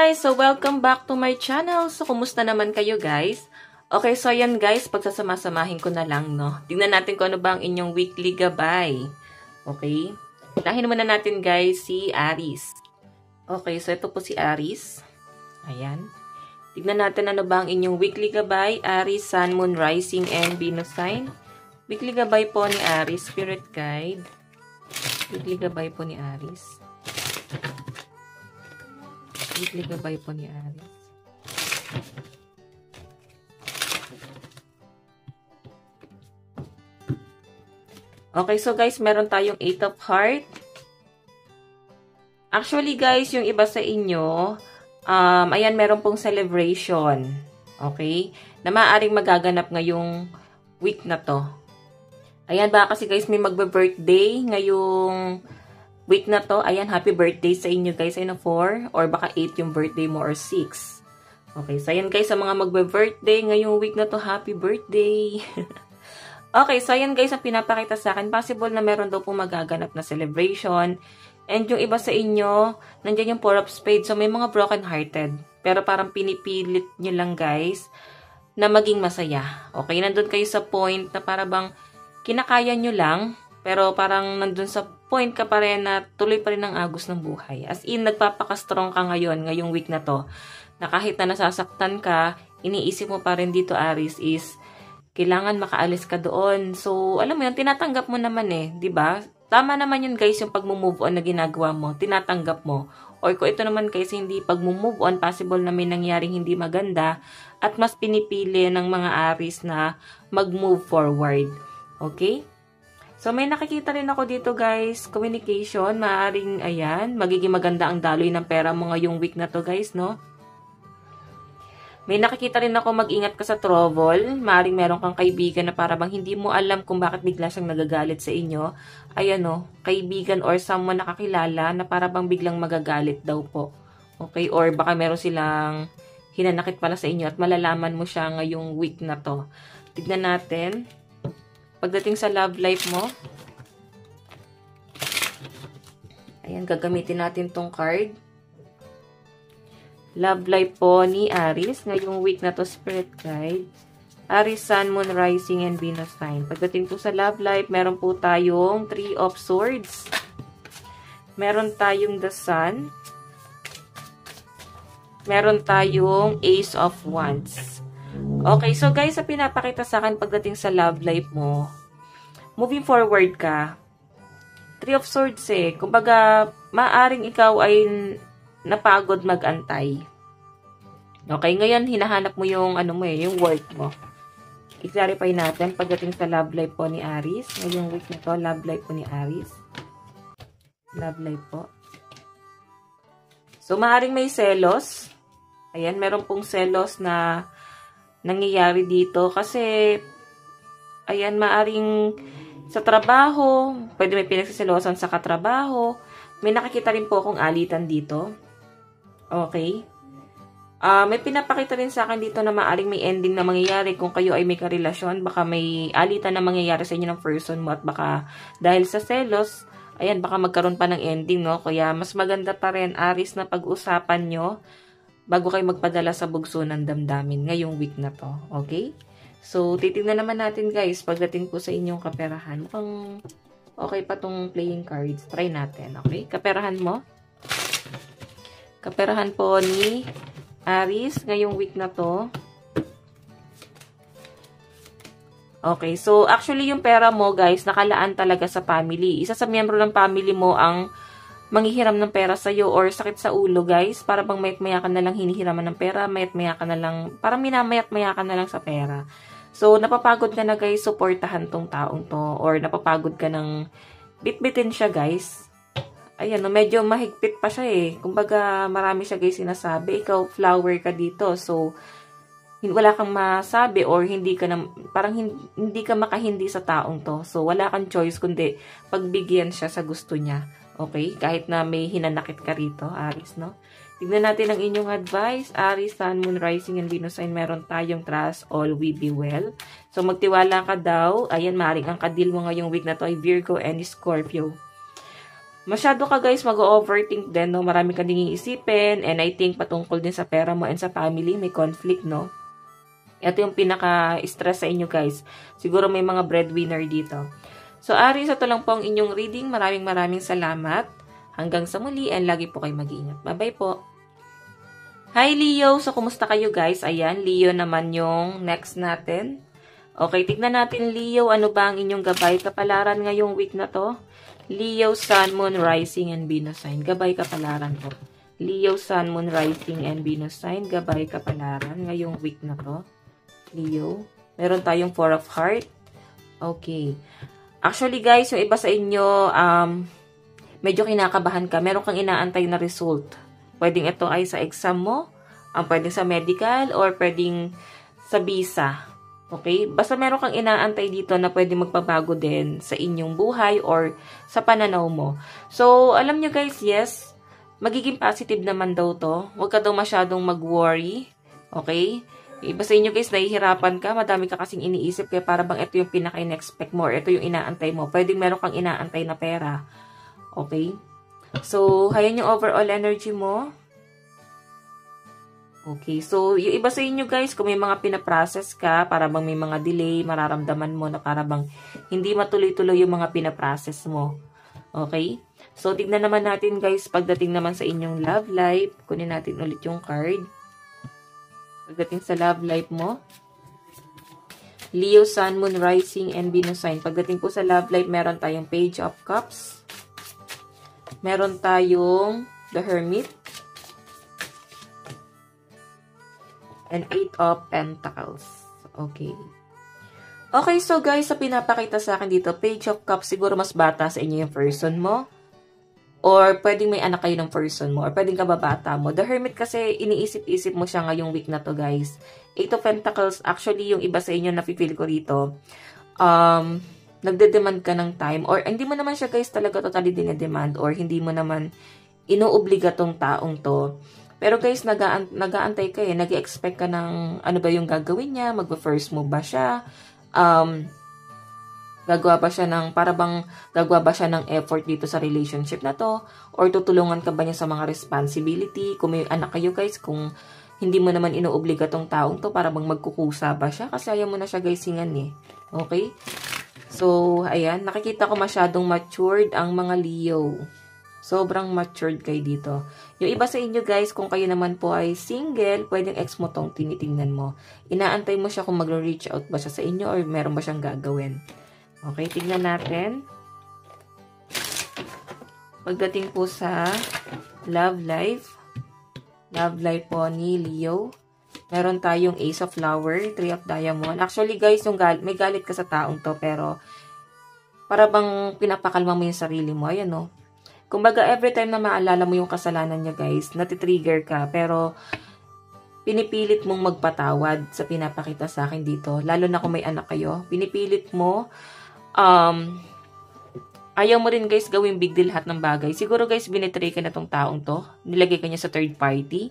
guys! So, welcome back to my channel. So, kumusta naman kayo guys? Okay, so ayan guys, pagsasama-samahin ko na lang, no? Tingnan natin kung ano ba ang inyong weekly gabay. Okay? Unahin muna natin guys si Aries. Okay, so ito po si Aries. Ayan. Tignan natin ano ba ang inyong weekly gabay. Aries, Sun, Moon, Rising, and Venus sign. Weekly gabay po ni Aries. Spirit guide. Weekly gabay po ni Aries. Weekly gabay po ni Aries. Okay, so guys, meron tayong 8 of Heart. Actually guys, yung iba sa inyo, ayan, meron pong celebration. Okay? Na maaaring magaganap ngayong week na to. Ayan, baka kasi guys, may magbe-birthday ngayong week na to. Ayan, happy birthday sa inyo guys. Ayun, 4 or baka 8 yung birthday mo or 6. Okay, so ayan guys, sa mga magbe-birthday ngayong week na to, happy birthday. Okay, so ayan guys, ang pinapakita sa akin, possible na meron daw pong magaganap na celebration. And yung iba sa inyo, nandiyan yung 4 of Spades. So may mga broken-hearted. Pero parang pinipilit nyo lang guys na maging masaya. Okay, nandun kayo sa point na para bang kinakaya nyo lang, pero parang nandun sa point ka pa rin na tuloy pa rin ang agos ng buhay. As in, nagpapaka-strong ka ngayong week na to. Na kahit na nasasaktan ka, iniisip mo pa rin dito, Aries, is kailangan makaalis ka doon. So, alam mo yun, tinatanggap mo naman eh, di ba? Tama naman yun guys, yung pag-move on na ginagawa mo, tinatanggap mo. Or kung ito naman guys, hindi pag-move on, possible na may nangyaring hindi maganda at mas pinipili ng mga Aries na mag-move forward. Okay? So, may nakikita rin ako dito guys, communication, maaaring, ayan, magiging maganda ang daloy ng pera mo ngayong week na to guys, no? May nakikita rin ako, mag-ingat ka sa trouble, maaaring meron kang kaibigan na para bang hindi mo alam kung bakit bigla siyang nagagalit sa inyo. Ayan no, kaibigan or someone nakakilala na para bang biglang magagalit daw po. Okay, or baka meron silang hinanakit pala sa inyo at malalaman mo siya ngayong week na to. Tignan natin. Pagdating sa love life mo, ayan, gagamitin natin tong card. Love life po ni Aries, ngayong week na to, Spirit Guide. Aries, Sun, Moon, Rising, and Venus sign. Pagdating po sa love life, meron po tayong 3 of Swords. Meron tayong the Sun. Meron tayong Ace of Wands. Okay, so guys, sa pinapakita sa akin pagdating sa love life mo, moving forward ka, 3 of Swords eh. Kumbaga, maaring ikaw ay napagod mag-antay. Okay, ngayon hinahanap mo yung ano mo eh, yung work mo. I-clarify natin pagdating sa love life po ni Aries. Ngayong week na to, love life po ni Aries. Love life po. So, maaring may selos. Ayan, meron pong selos na nangyayari dito kasi ayan, maaring sa trabaho, pwede may pinagsiselosan sa katrabaho. May nakikita rin po akong alitan dito. Okay. May pinapakita rin sa akin dito na maaring may ending na mangyayari kung kayo ay may karelasyon. Baka may alitan na mangyayari sa inyo ng person mo at baka dahil sa selos, ayan, baka magkaroon pa ng ending, no? Kaya mas maganda pa rin, Aries, na pag-usapan nyo bago kayo magpadala sa bugso ng damdamin ngayong week na to. Okay? So, titignan naman natin guys, pagdating po sa inyong kaperahan. Mukhang okay pa tong playing cards. Try natin. Okay? Kaperahan mo. Kaperahan po ni Aries ngayong week na to. Okay. So, actually yung pera mo guys, nakalaan talaga sa family. Isa sa miyembro ng family mo ang manghihiram ng pera sa'yo or sakit sa ulo guys. Para bang mayat-maya ka na lang hinihiraman ng pera. Mayat-maya ka na lang, parang minamayat-maya ka na lang sa pera. So, napapagod ka na guys, supportahan tong taong to. Or napapagod ka ng bit-bitin siya guys. Ayan, no, medyo mahigpit pa siya eh. Kumbaga, marami siya guys sinasabi. Ikaw, flower ka dito. So, wala kang masabi or hindi ka na, parang hindi ka makahindi sa taong to. So, wala kang choice kundi pagbigyan siya sa gusto niya. Okay? Kahit na may hinanakit ka rito, Aries, no? Tignan natin ang inyong advice. Aries, Sun, Moon, Rising, and Venus sign. Meron tayong trust, all will be well. So, magtiwala ka daw. Ayan, maaaring ang kadil mo ngayong week na to ay Virgo and Scorpio. Masyado ka guys mag-overthink din, no? Marami ka ding iisipin, and I think patungkol din sa pera mo and sa family, may conflict, no? Ito yung pinaka-stress sa inyo guys. Siguro may mga breadwinner dito. So, Aries, ito lang po ang inyong reading. Maraming salamat. Hanggang sa muli, and lagi po kayo mag-iingat. Bye-bye po. Hi Leo! So, kumusta kayo guys? Ayan, Leo naman yung next natin. Okay, tignan natin Leo, ano ba ang inyong gabay kapalaran ngayong week na to? Leo, Sun, Moon, Rising, and Venus sign. Gabay kapalaran po. Leo, Sun, Moon, Rising, and Venus sign. Gabay kapalaran ngayong week na to. Leo. Meron tayong Four of Heart. Okay. Actually guys, yung iba sa inyo, medyo kinakabahan ka. Meron kang inaantay na result. Pwedeng ito ay sa exam mo, pwedeng sa medical, or pwedeng sa visa. Okay? Basta meron kang inaantay dito na pwede magpabago din sa inyong buhay or sa pananaw mo. So, alam nyo guys, yes, magiging positive naman daw to. Huwag ka daw masyadong mag-worry. Okay? Iba sa inyo guys, nahihirapan ka, madami ka kasing iniisip, kaya para bang ito yung pinaka-in-expect mo, or ito yung inaantay mo. Pwedeng meron kang inaantay na pera. Okay? So, hayan yung overall energy mo. Okay, so yung iba sa inyo guys, kung may mga pinaprocess ka, para bang may mga delay, mararamdaman mo na para bang hindi matuloy-tuloy yung mga pinaprocess mo. Okay? So, tignan naman natin guys, pagdating naman sa inyong love life, kunin natin ulit yung card. Pagdating sa love life mo, Leo, Sun, Moon, Rising, and Venus sign. Pagdating po sa love life, meron tayong Page of Cups. Meron tayong The Hermit. And 8 of Pentacles. Okay. Okay, so guys, sa pinapakita sa akin dito, Page of Cups, siguro mas bata sa inyo yung person mo. Or pwedeng may anak kayo ng person mo. Or pwedeng kababata mo. The Hermit kasi, iniisip-isip mo siya ngayong week na to, guys. 8 of Pentacles, actually, yung iba sa inyo nafe-feel ko rito, nagde-demand ka ng time. Or hindi mo naman siya, guys, talaga totally dinedemand. Or hindi mo naman inuobliga tong taong to. Pero guys, nag-aantay ka eh. Nag-expect ka ng ano ba yung gagawin niya, magpa-first move ba siya, gagawa ba siya ng, para bang gagawa ba siya ng effort dito sa relationship na to, or tutulungan ka ba niya sa mga responsibility, kung may anak kayo guys, kung hindi mo naman inuobliga tong taong to, para bang magkukusa ba siya, kasi ayaw mo na siya guysingan eh. Okay? So, ayan, nakikita ko masyadong matured ang mga Leo. Sobrang matured kayo dito. Yung iba sa inyo guys, kung kayo naman po ay single, pwedeng ex mo tong tinitingnan mo. Inaantay mo siya kung mag-reach out ba siya sa inyo or meron ba siyang gagawin. Okay, tingnan natin. Pagdating po sa love life. Love life po ni Leo. Meron tayong Ace of Flower, Three of Diamond. Actually guys, yung may galit ka sa taong to, pero para bang pinapakalma mo yung sarili mo. Ayan no. Kumbaga, every time na maalala mo yung kasalanan niya, guys, natitrigger ka. Pero, pinipilit mong magpatawad sa pinapakita sa akin dito. Lalo na kung may anak kayo. Pinipilit mo, ayaw mo rin, guys, gawing big deal lahat ng bagay. Siguro, guys, binitray ka na tong taong to. Nilagay ka niya sa third party.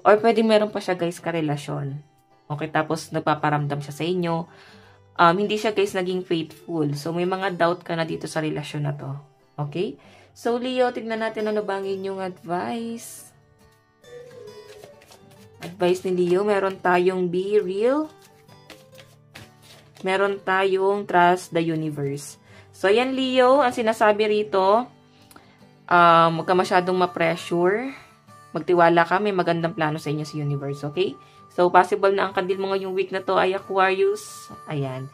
Or pwedeng meron pa siya, guys, karelasyon. Okay, tapos nagpaparamdam siya sa inyo. Hindi siya, guys, naging faithful. So, may mga doubt ka na dito sa relasyon na to. Okay? So, Leo, tignan natin ano ba ang inyong advice. Advice ni Leo, meron tayong be real. Meron tayong trust the universe. So, yan Leo, ang sinasabi rito, huwag ka masyadong ma-pressure. Magtiwala ka, may magandang plano sa inyo sa universe, okay? So, possible na ang kandil mo ngayong week na to ay Aquarius. Ayan.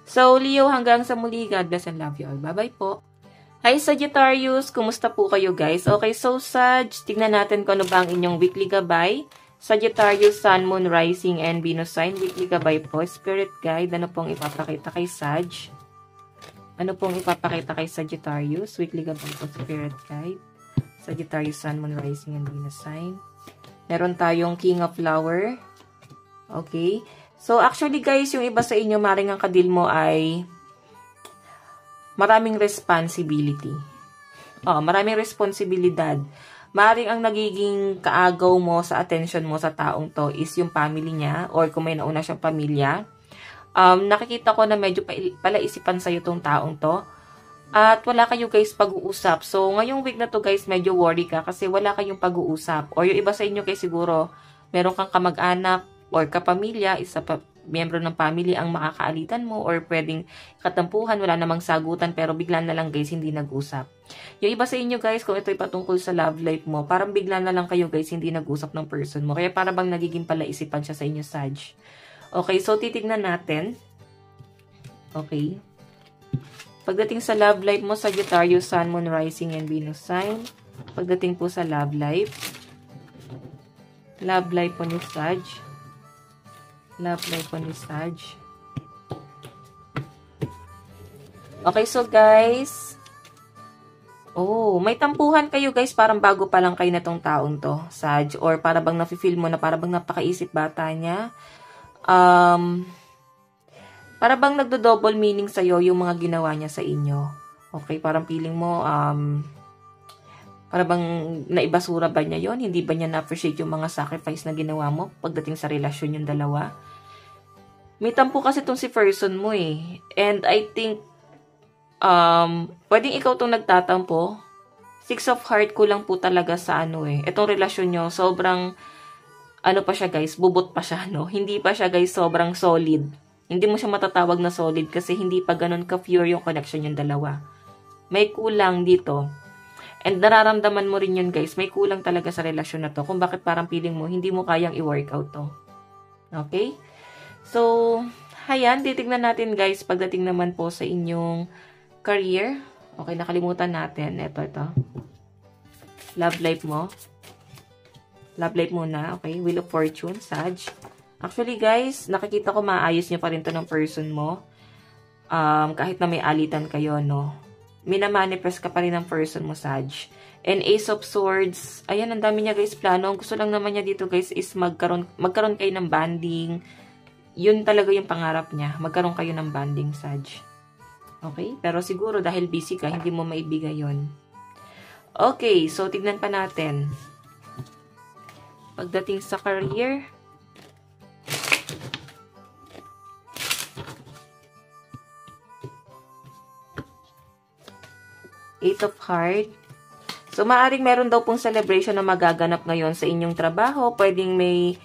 So, Leo, hanggang sa muli, God bless and love you all. Bye-bye po. Hi Sagittarius, kumusta po kayo guys? Okay, so Sag, tignan natin kung ano ba ang inyong weekly gabay. Sagittarius, Sun, Moon, Rising, and Venus sign. Weekly gabay po. Spirit guide, ano pong ipapakita kay Sag? Ano pong ipapakita kay Sagittarius? Weekly gabay po, Spirit guide. Sagittarius, Sun, Moon, Rising, and Venus sign. Meron tayong King of Flower. Okay. So actually guys, yung iba sa inyo, maring ang kadil mo ay maraming responsibility. Maraming responsibilidad. Maring ang nagiging kaagaw mo sa attention mo sa taong to is yung family niya or kung may nauna siyang pamilya. Nakikita ko na medyo palaisipan sa'yo tong taong to. At wala kayo guys pag-uusap. So, ngayong week na to guys, medyo worry ka kasi wala kayong pag-uusap. Or yung iba sa inyo guys siguro, meron kang kamag-anak or kapamilya, isa pa, miyembro ng family ang makakaalitan mo or pwedeng katampuhan, wala namang sagutan pero bigla na lang guys, hindi nag-usap. Yung iba sa inyo guys, kung ito'y patungkol sa love life mo, parang bigla na lang kayo guys, hindi nag-usap ng person mo. Kaya parang bang nagiging palaisipan siya sa inyo, Sag. Okay, so titignan natin. Okay. Pagdating sa love life mo, Sagittarius, Sun, Moon, Rising, and Venus sign. Pagdating po sa love life po ni Sag. Love life po ni Sag. Okay, so guys, may tampuhan kayo guys, parang bago pa lang kayo na tong taong to, Sag, or para bang nafe-feel mo na para bang napakaisip bata niya. Para bang nagdo-double meaning sa'yo yung mga ginawa niya sa inyo. Okay, parang feeling mo, para bang naibasura ba niya yon? Hindi ba niya na-appreciate yung mga sacrifice na ginawa mo pagdating sa relasyon yung dalawa? May tampo kasi itong si person mo eh. And I think, pwedeng ikaw itong nagtatampo. 6 of heart ko lang po talaga sa itong relasyon nyo, sobrang, pa siya guys, bubot pa siya, no? Hindi pa siya guys sobrang solid. Hindi mo siya matatawag na solid kasi hindi pa ganun ka-pure yung connection yung dalawa. May kulang dito. And nararamdaman mo rin yun guys, may kulang talaga sa relasyon na to. Kung bakit parang feeling mo, hindi mo kayang i-work out to. Okay? So, hayan, titignan natin guys, pagdating naman po sa inyong career. Okay, nakalimutan natin. Ito. Love life mo. Love life muna. Okay, Wheel of Fortune, Sag. Actually guys, nakikita ko maayos niyo pa rin to ng person mo. Kahit na may alitan kayo, no? Minamanifest ka pa rin ng person mo, Sag. And Ace of Swords, ayan, ang dami niya guys plano. Ang gusto lang naman niya dito guys is magkaroon kayo ng bonding. Yun talaga yung pangarap niya. Magkaroon kayo ng bonding, Sag. Okay? Pero siguro dahil busy ka, hindi mo maibigay yun. Okay, so tignan pa natin. Pagdating sa career, Eight of Heart. So, maaring meron daw pong celebration na magaganap ngayon sa inyong trabaho. Pwedeng may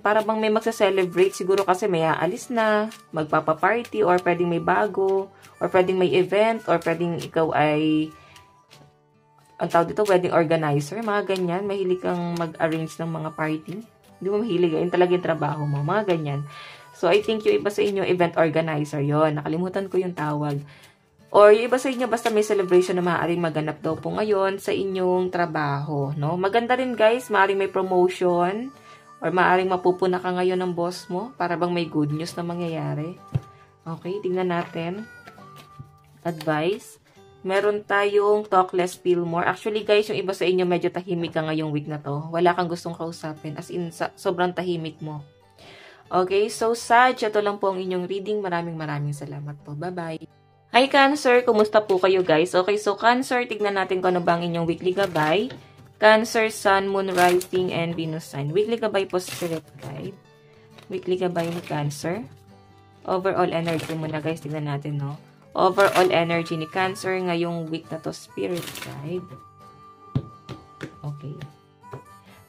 para bang may magsa-celebrate. Siguro kasi may aalis na, magpapa-party, or pwedeng may bago, or pwedeng may event, or pwedeng ikaw ay, ang tawag dito, wedding organizer. Mga ganyan. Mahilig kang mag-arrange ng mga party. Hindi mo mahilig. Yun talaga yung trabaho mo. Mga ganyan. So, I think yung iba sa inyo, event organizer yon. Nakalimutan ko yung tawag. Or yung iba sa inyo, basta may celebration na maaaring maganap daw po ngayon sa inyong trabaho, no? Maganda rin guys, maaaring may promotion or maaaring mapupuna ka ngayon ng boss mo para bang may good news na mangyayari. Okay, tingnan natin. Advice. Meron tayong talk less, feel more. Actually guys, yung iba sa inyo medyo tahimik ka ngayong week na to. Wala kang gustong kausapin. As in, sobrang tahimik mo. Okay, so Sag, ito lang po ang inyong reading. Maraming salamat po. Bye-bye. Hi Cancer, kumusta po kayo guys? Okay, so Cancer, tignan natin kung ano ba ang inyong weekly gabay. Cancer, Sun, Moon, Rising, and Venus sign. Weekly gabay po, Spirit Guide. Weekly gabay ni Cancer. Overall energy muna guys, tignan natin, no? Overall energy ni Cancer ngayong week na to, Spirit Guide. Okay.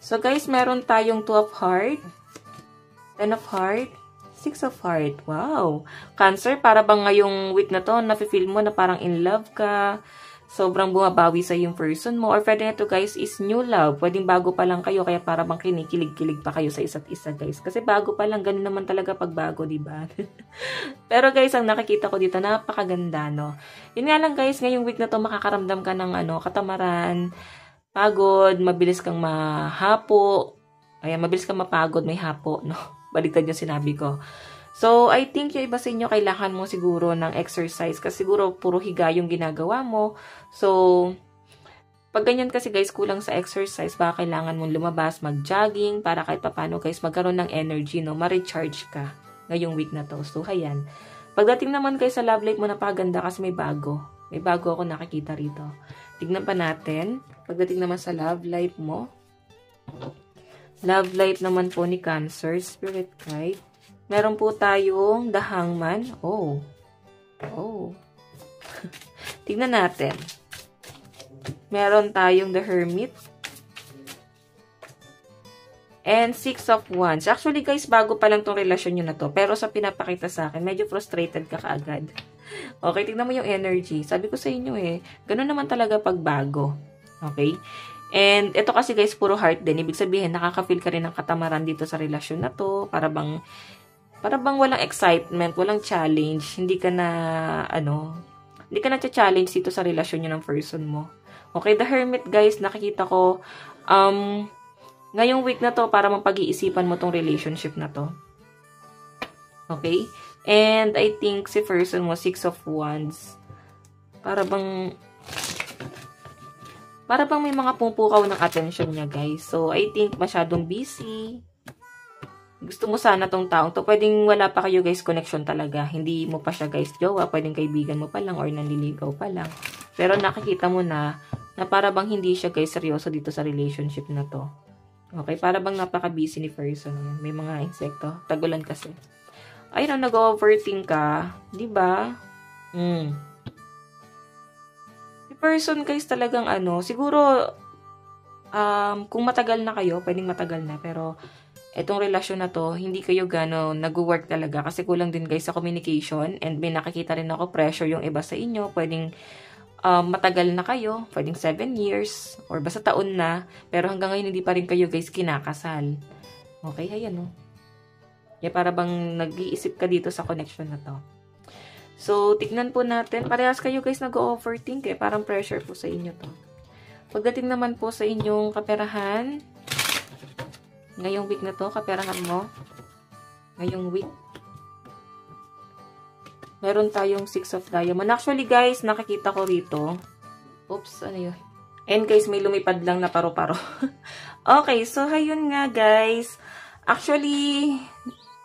So guys, meron tayong 2 of Heart, 10 of Heart, 6 of Heart. Wow! Cancer, para bang ngayong week na to, nafe-feel mo na parang in love ka, sobrang bumabawi sa yung person mo, or pwede na to guys is new love. Pwedeng bago pa lang kayo, kaya para bang kinikilig-kilig pa kayo sa isa't isa guys. Kasi bago pa lang, ganun naman talaga pag bago, diba? Pero guys, ang nakikita ko dito, napakaganda, no? Yun nga lang guys, ngayong week na to, makakaramdam ka ng katamaran, pagod, mabilis kang mahapo. Ayan, mabilis kang mapagod, may hapo, no? Baliktad yung sinabi ko. So, I think yung iba sa inyo, kailangan mo siguro ng exercise kasi siguro puro higa yung ginagawa mo. So, pag ganyan kasi guys, kulang sa exercise, baka kailangan mong lumabas, mag-jogging, para kahit papano guys, magkaroon ng energy, no? Ma-recharge ka ngayong week na to. So, ayan. Pagdating naman guys sa love life mo, napaganda kasi may bago. May bago ako nakikita rito. Tignan pa natin. Pagdating naman sa love life mo, love life naman po ni Cancer, Spirit Guide. Meron po tayong The Hangman. Oh. Tingnan natin. Meron tayong The Hermit. And Six of Wands. Actually, guys, bago pa lang tong relasyon nyo na to. Pero sa pinapakita sa akin, medyo frustrated ka kaagad. Okay, tingnan mo yung energy. Sabi ko sa inyo ganun naman talaga pag bago. Okay? And ito kasi guys, puro heart din. Ibig sabihin, nakaka-feel ka rin ng katamaran dito sa relasyon na to. Para bang walang excitement, walang challenge. Hindi ka na, hindi ka na challenge dito sa relasyon nyo ng person mo. Okay, The Hermit guys, nakikita ko, ngayong week na to, para mapag-iisipan mo tong relationship na to. Okay? And I think si person mo, Six of Wands, para bang may mga pumupukaw ng attention niya, guys. So, I think masyadong busy. Gusto mo sana tong taong to. Pwedeng wala pa kayo, guys, connection talaga. Hindi mo pa siya, guys, jowa. Pwedeng kaibigan mo pa lang or nanliligaw pa lang. Pero nakikita mo na para bang hindi siya, guys, seryoso dito sa relationship na to. Okay? Para bang napaka-busy ni person. May mga insekto. Tagulan kasi. Ayun, nag-overthink ka. Diba? Si person, guys, talagang siguro, kung matagal na kayo, pwedeng matagal na, pero etong relasyon na to, hindi kayo nag-work talaga kasi kulang din, guys, sa communication, and may nakikita rin ako pressure yung iba sa inyo. Pwedeng matagal na kayo, pwedeng 7 years, or basta taon na, pero hanggang ngayon hindi pa rin kayo, guys, kinakasal. Okay, ayan, para bang nag-iisip ka dito sa connection na to. So, tignan po natin. Parehas kayo, guys, nag-overthink Parang pressure po sa inyo to. Pagdating naman po sa inyong kaperahan, ngayong week na to, kaperahan mo, ngayong week, meron tayong Six of Diamond. Actually, guys, nakikita ko rito. Oops, ano yun? And guys, may lumipad lang na paro-paro. Okay, so ayun nga, guys. Actually,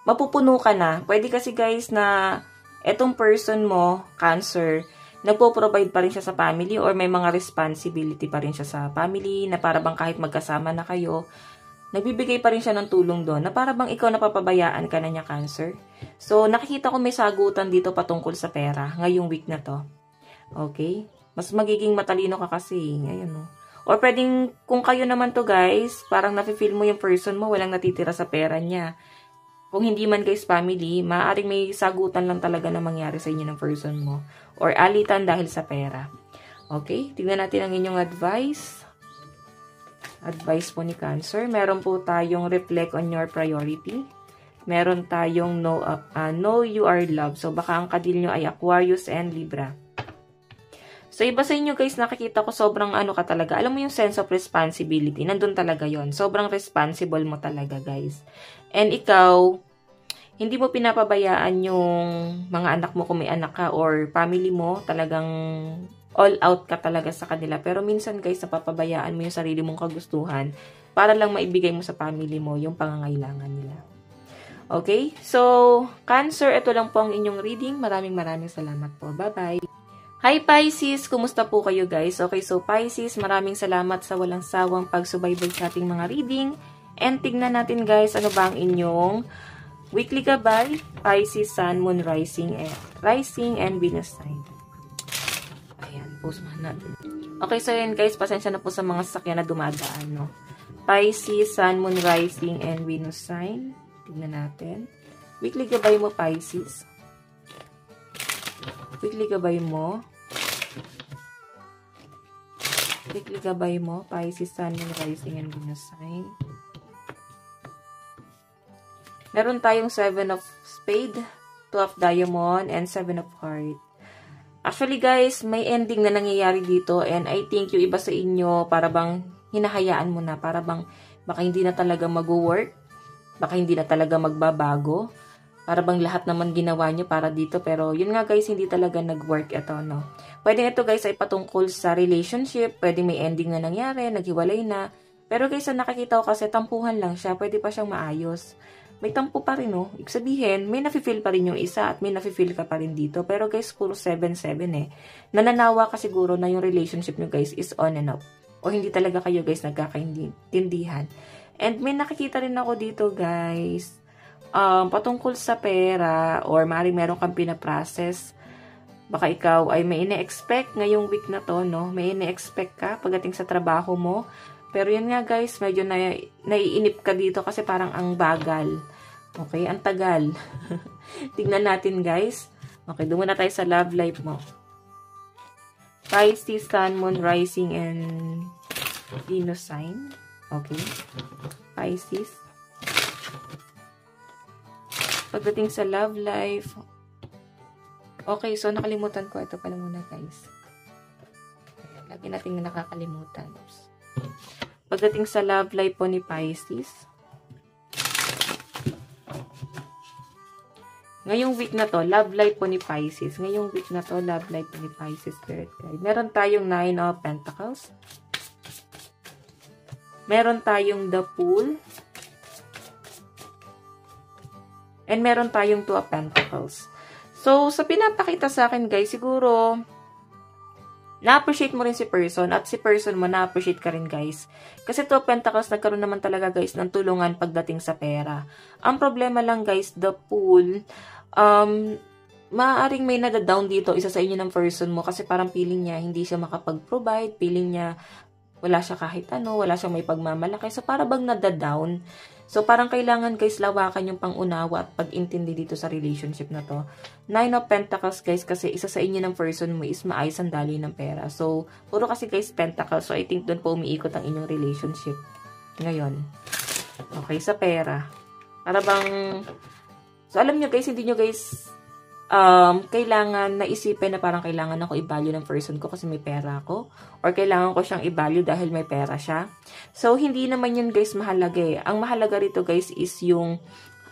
mapupuno ka na. Pwede kasi, guys, na etong person mo, Cancer, nagpo-provide pa rin siya sa family or may mga responsibility pa rin siya sa family na para bang kahit magkasama na kayo, nagbibigay pa rin siya ng tulong doon na para bang ikaw napapabayaan ka na niya, Cancer. So, nakikita ko may sagutan dito patungkol sa pera ngayong week na to. Okay? Mas magiging matalino ka kasi. Ayun, Or pwedeng, kung kayo naman to, guys, parang nafe-feel mo yung person mo, walang natitira sa pera niya. Kung hindi man, guys, family, maaaring may sagutan lang talaga na mangyari sa inyo ng person mo. Or alitan dahil sa pera. Okay? Tignan natin ang inyong advice. Advice po ni Cancer. Meron po tayong reflect on your priority. Meron tayong know you are loved. So, baka ang kadil nyo ay Aquarius and Libra. So, iba sa inyo, guys, nakikita ko sobrang ka talaga. Alam mo yung sense of responsibility. Nandun talaga yon. Sobrang responsible mo talaga, guys. And ikaw, hindi mo pinapabayaan yung mga anak mo kung may anak ka or family mo. Talagang all out ka talaga sa kanila. Pero minsan, guys, napapabayaan mo yung sarili mong kagustuhan para lang maibigay mo sa family mo yung pangangailangan nila. Okay? So, Cancer, ito lang po ang inyong reading. Maraming salamat po. Bye-bye! Hi Pisces! Kumusta po kayo, guys? Okay, so Pisces, maraming salamat sa walang sawang pagsubaybay sa ating mga reading. And tignan natin, guys, ano ba ang inyong weekly gabay? Pisces, Sun, Moon, Rising, and Venus sign. Ayan, post natin. Okay, so yan, guys, pasensya na po sa mga sasakyan na dumadaan, Pisces, Sun, Moon, Rising, and Venus sign. Tignan natin. Weekly gabay mo, Pisces. Weekly gabay mo. Weekly gabay mo, Pisces, Sun, Moon, Rising, and Venus sign. Meron tayong 7 of Spade, 2 of Diamond, and 7 of Heart. Actually, guys, may ending na nangyayari dito, and I think yung iba sa inyo, para bang hinahayaan mo na, para bang baka hindi na talaga mag-work, baka hindi na talaga magbabago, para bang lahat naman ginawa nyo para dito, pero yun nga, guys, hindi talaga nag-work ito, Pwede ito, guys, ay patungkol sa relationship, pwede may ending na nangyari, naghiwalay na, pero guys, nakakita ko kasi tampuhan lang siya, pwede pa siyang maayos. May tampo pa rin, Ibig sabihin, may nafe-feel pa rin yung isa at may nafe-feel ka pa rin dito. Pero guys, puro 7-7 Nananawa ka siguro na yung relationship nyo, guys, is on and off. O hindi talaga kayo, guys, nagkakaintindihan. And may nakikita rin ako dito, guys, patungkol sa pera or maaaring meron kang pinaprocess Baka ikaw ay may ine-expect ngayong week na to, no? May ine-expect ka pagdating sa trabaho mo. Pero yun nga guys, medyo naiinip ka dito kasi parang ang bagal. Okay, ang tagal. Tingnan natin guys. Okay, doon muna tayo sa love life mo. Pisces, Sun, Moon, Rising, and Venus sign. Okay. Pisces. Pagdating sa love life, okay, so nakalimutan ko. Ito pala muna guys. Lagi natin nakakalimutan. Oops. Pagdating sa love life po ni Pisces, ngayong week na to, love life po ni Pisces. Ngayong week na to, love life po ni Pisces Spirit Guide. Meron tayong 9 of Pentacles. Meron tayong the Fool. And meron tayong 2 of Pentacles. So, sa pinapakita sa akin guys, siguro na-appreciate mo rin si person at si person mo na-appreciate ka rin guys. Kasi 2 of Pentacles nagkaroon naman talaga guys ng tulungan pagdating sa pera. Ang problema lang guys, the Fool, maaaring may nadadown dito isa sa inyo ng person mo kasi parang feeling niya hindi siya makapag-provide, feeling niya wala siya kahit ano, wala siyang may pagmamalaki. So, para bang nadadown. So, parang kailangan guys lawakan yung pangunawa at pag-intindi dito sa relationship na to. 9 of Pentacles guys kasi isa sa inyo ng person mo is maayos ang daloy ng pera. So, puro kasi guys Pentacles. So, I think doon po umiikot ang inyong relationship. Ngayon. Okay, sa pera. Para bang, so alam nyo guys, hindi nyo guys kailangan naisipin na parang kailangan ako i-value ng person ko kasi may pera ako. Or kailangan ko siyang i-value dahil may pera siya. So, hindi naman yun guys mahalaga eh. Ang mahalaga rito guys is yung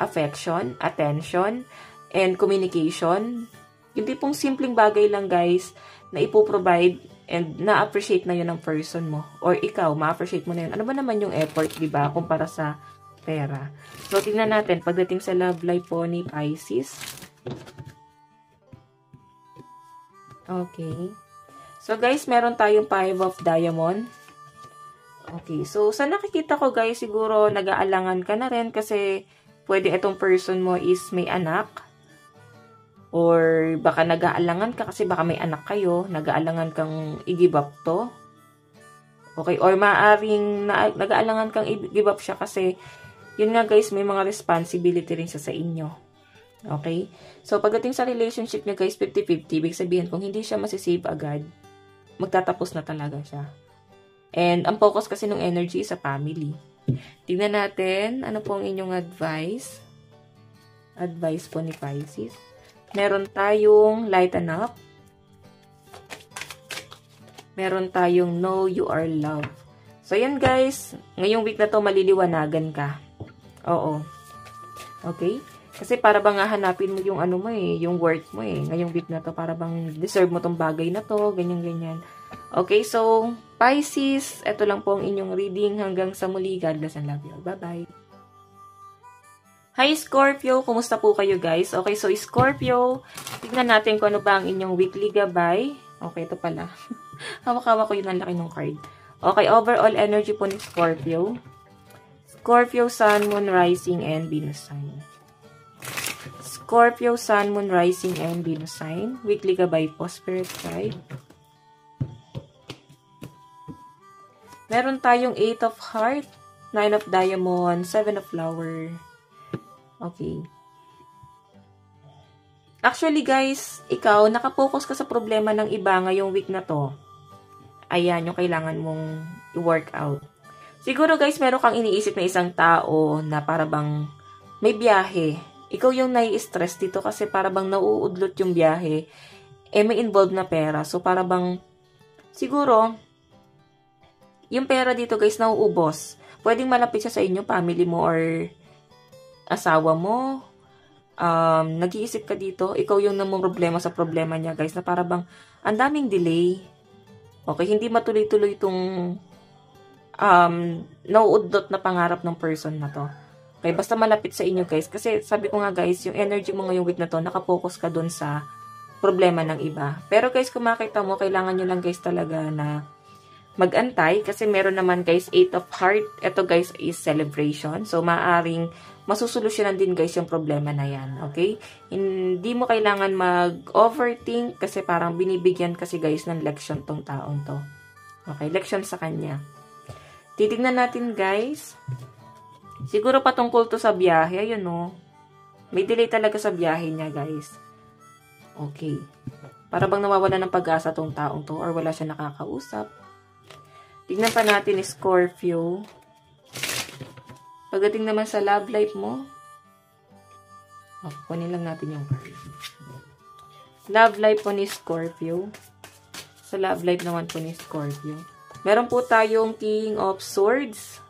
affection, attention, and communication. Yung tipong simpleng bagay lang guys na ipoprovide and na-appreciate na yun ng person mo. Or ikaw, ma-appreciate mo na yun. Ano ba naman yung effort, diba? Kumpara sa pera. So, tingnan natin. Pagdating sa love life po ni Pisces. Okay. So, guys, meron tayong 5 of Diamond. Okay. So, sa nakikita ko, guys, siguro nag-aalangan ka na rin kasi pwede itong person mo is may anak. Or baka nag-aalangan ka kasi baka may anak kayo. Nag-aalangan kang i-give up to. Okay. Or maaaring nag-aalangan kang i-give up siya kasi yun nga, guys, may mga responsibility rin siya sa inyo. Okay? So, pagdating sa relationship niya, guys, 50-50. Ibig sabihin, kung hindi siya masisave agad, magtatapos na talaga siya. And, ang focus kasi ng energy sa family. Tingnan natin, ano po ang inyong advice? Advice po ni Pisces. Meron tayong lighten up. Meron tayong know you are loved. So, yan guys. Ngayong week na to, maliliwanagan ka. Oo. Okay? Kasi para bang hanapin mo yung ano mo eh, yung worth mo eh. Ngayong week na to, para bang deserve mo tong bagay na to, ganyan-ganyan. Okay, so, Pisces, ito lang po ang inyong reading. Hanggang sa muli, God bless and love you. Bye-bye. Hi, Scorpio! Kumusta po kayo, guys? Okay, so, Scorpio, tignan natin kung ano ba ang inyong weekly gabay. Okay, ito pala. Hawak-hawak ko yun ang laki ng card. Okay, overall energy po ni Scorpio. Scorpio, Sun, Moon, Rising, and Venus sign. Scorpio, Sun, Moon, Rising, and Venus sign. Weekly gabay po, Spirit Guide. Meron tayong 8 of Heart, 9 of Diamond, 7 of Flower. Okay. Actually, guys, ikaw, nakapokus ka sa problema ng iba ngayong week na to. Ayan, yung kailangan mong i-work out. Siguro, guys, meron kang iniisip na isang tao na para bang may biyahe. Ikaw yung nai-stress dito kasi para bang nauudlot yung biyahe, eh may involved na pera. So, para bang, siguro, yung pera dito guys, nauubos. Pwedeng malapit siya sa inyo, family mo or asawa mo. Nag-iisip ka dito, ikaw yung namong problema sa problema niya guys, na para bang, ang daming delay. Okay, hindi matuloy-tuloy itong nauudlot na pangarap ng person na to. Okay, basta malapit sa inyo guys. Kasi sabi ko nga guys, yung energy mo ngayong week na to, nakapokus ka dun sa problema ng iba. Pero guys, kung makita mo, kailangan nyo lang guys talaga na mag-antay. Kasi meron naman guys, 8 of Heart. Ito guys is celebration. So, maaaring masusolusyonan din guys yung problema na yan. Okay? Hindi mo kailangan mag-overthink kasi parang binibigyan kasi guys ng leksyon tong taong to. Okay? Leksyon sa kanya. Titignan natin guys. Siguro patungkol to sa biyahe. Ayun o. May delay talaga sa biyahe niya guys. Okay. Para bang nawawala ng pag-asa tong taong to or wala siya nakakausap. Tignan pa natin Scorpio. Pagdating naman sa love life mo. Kunin lang natin yung card. Love life po ni Scorpio. Sa love life naman po ni Scorpio. Meron po tayong King of Swords.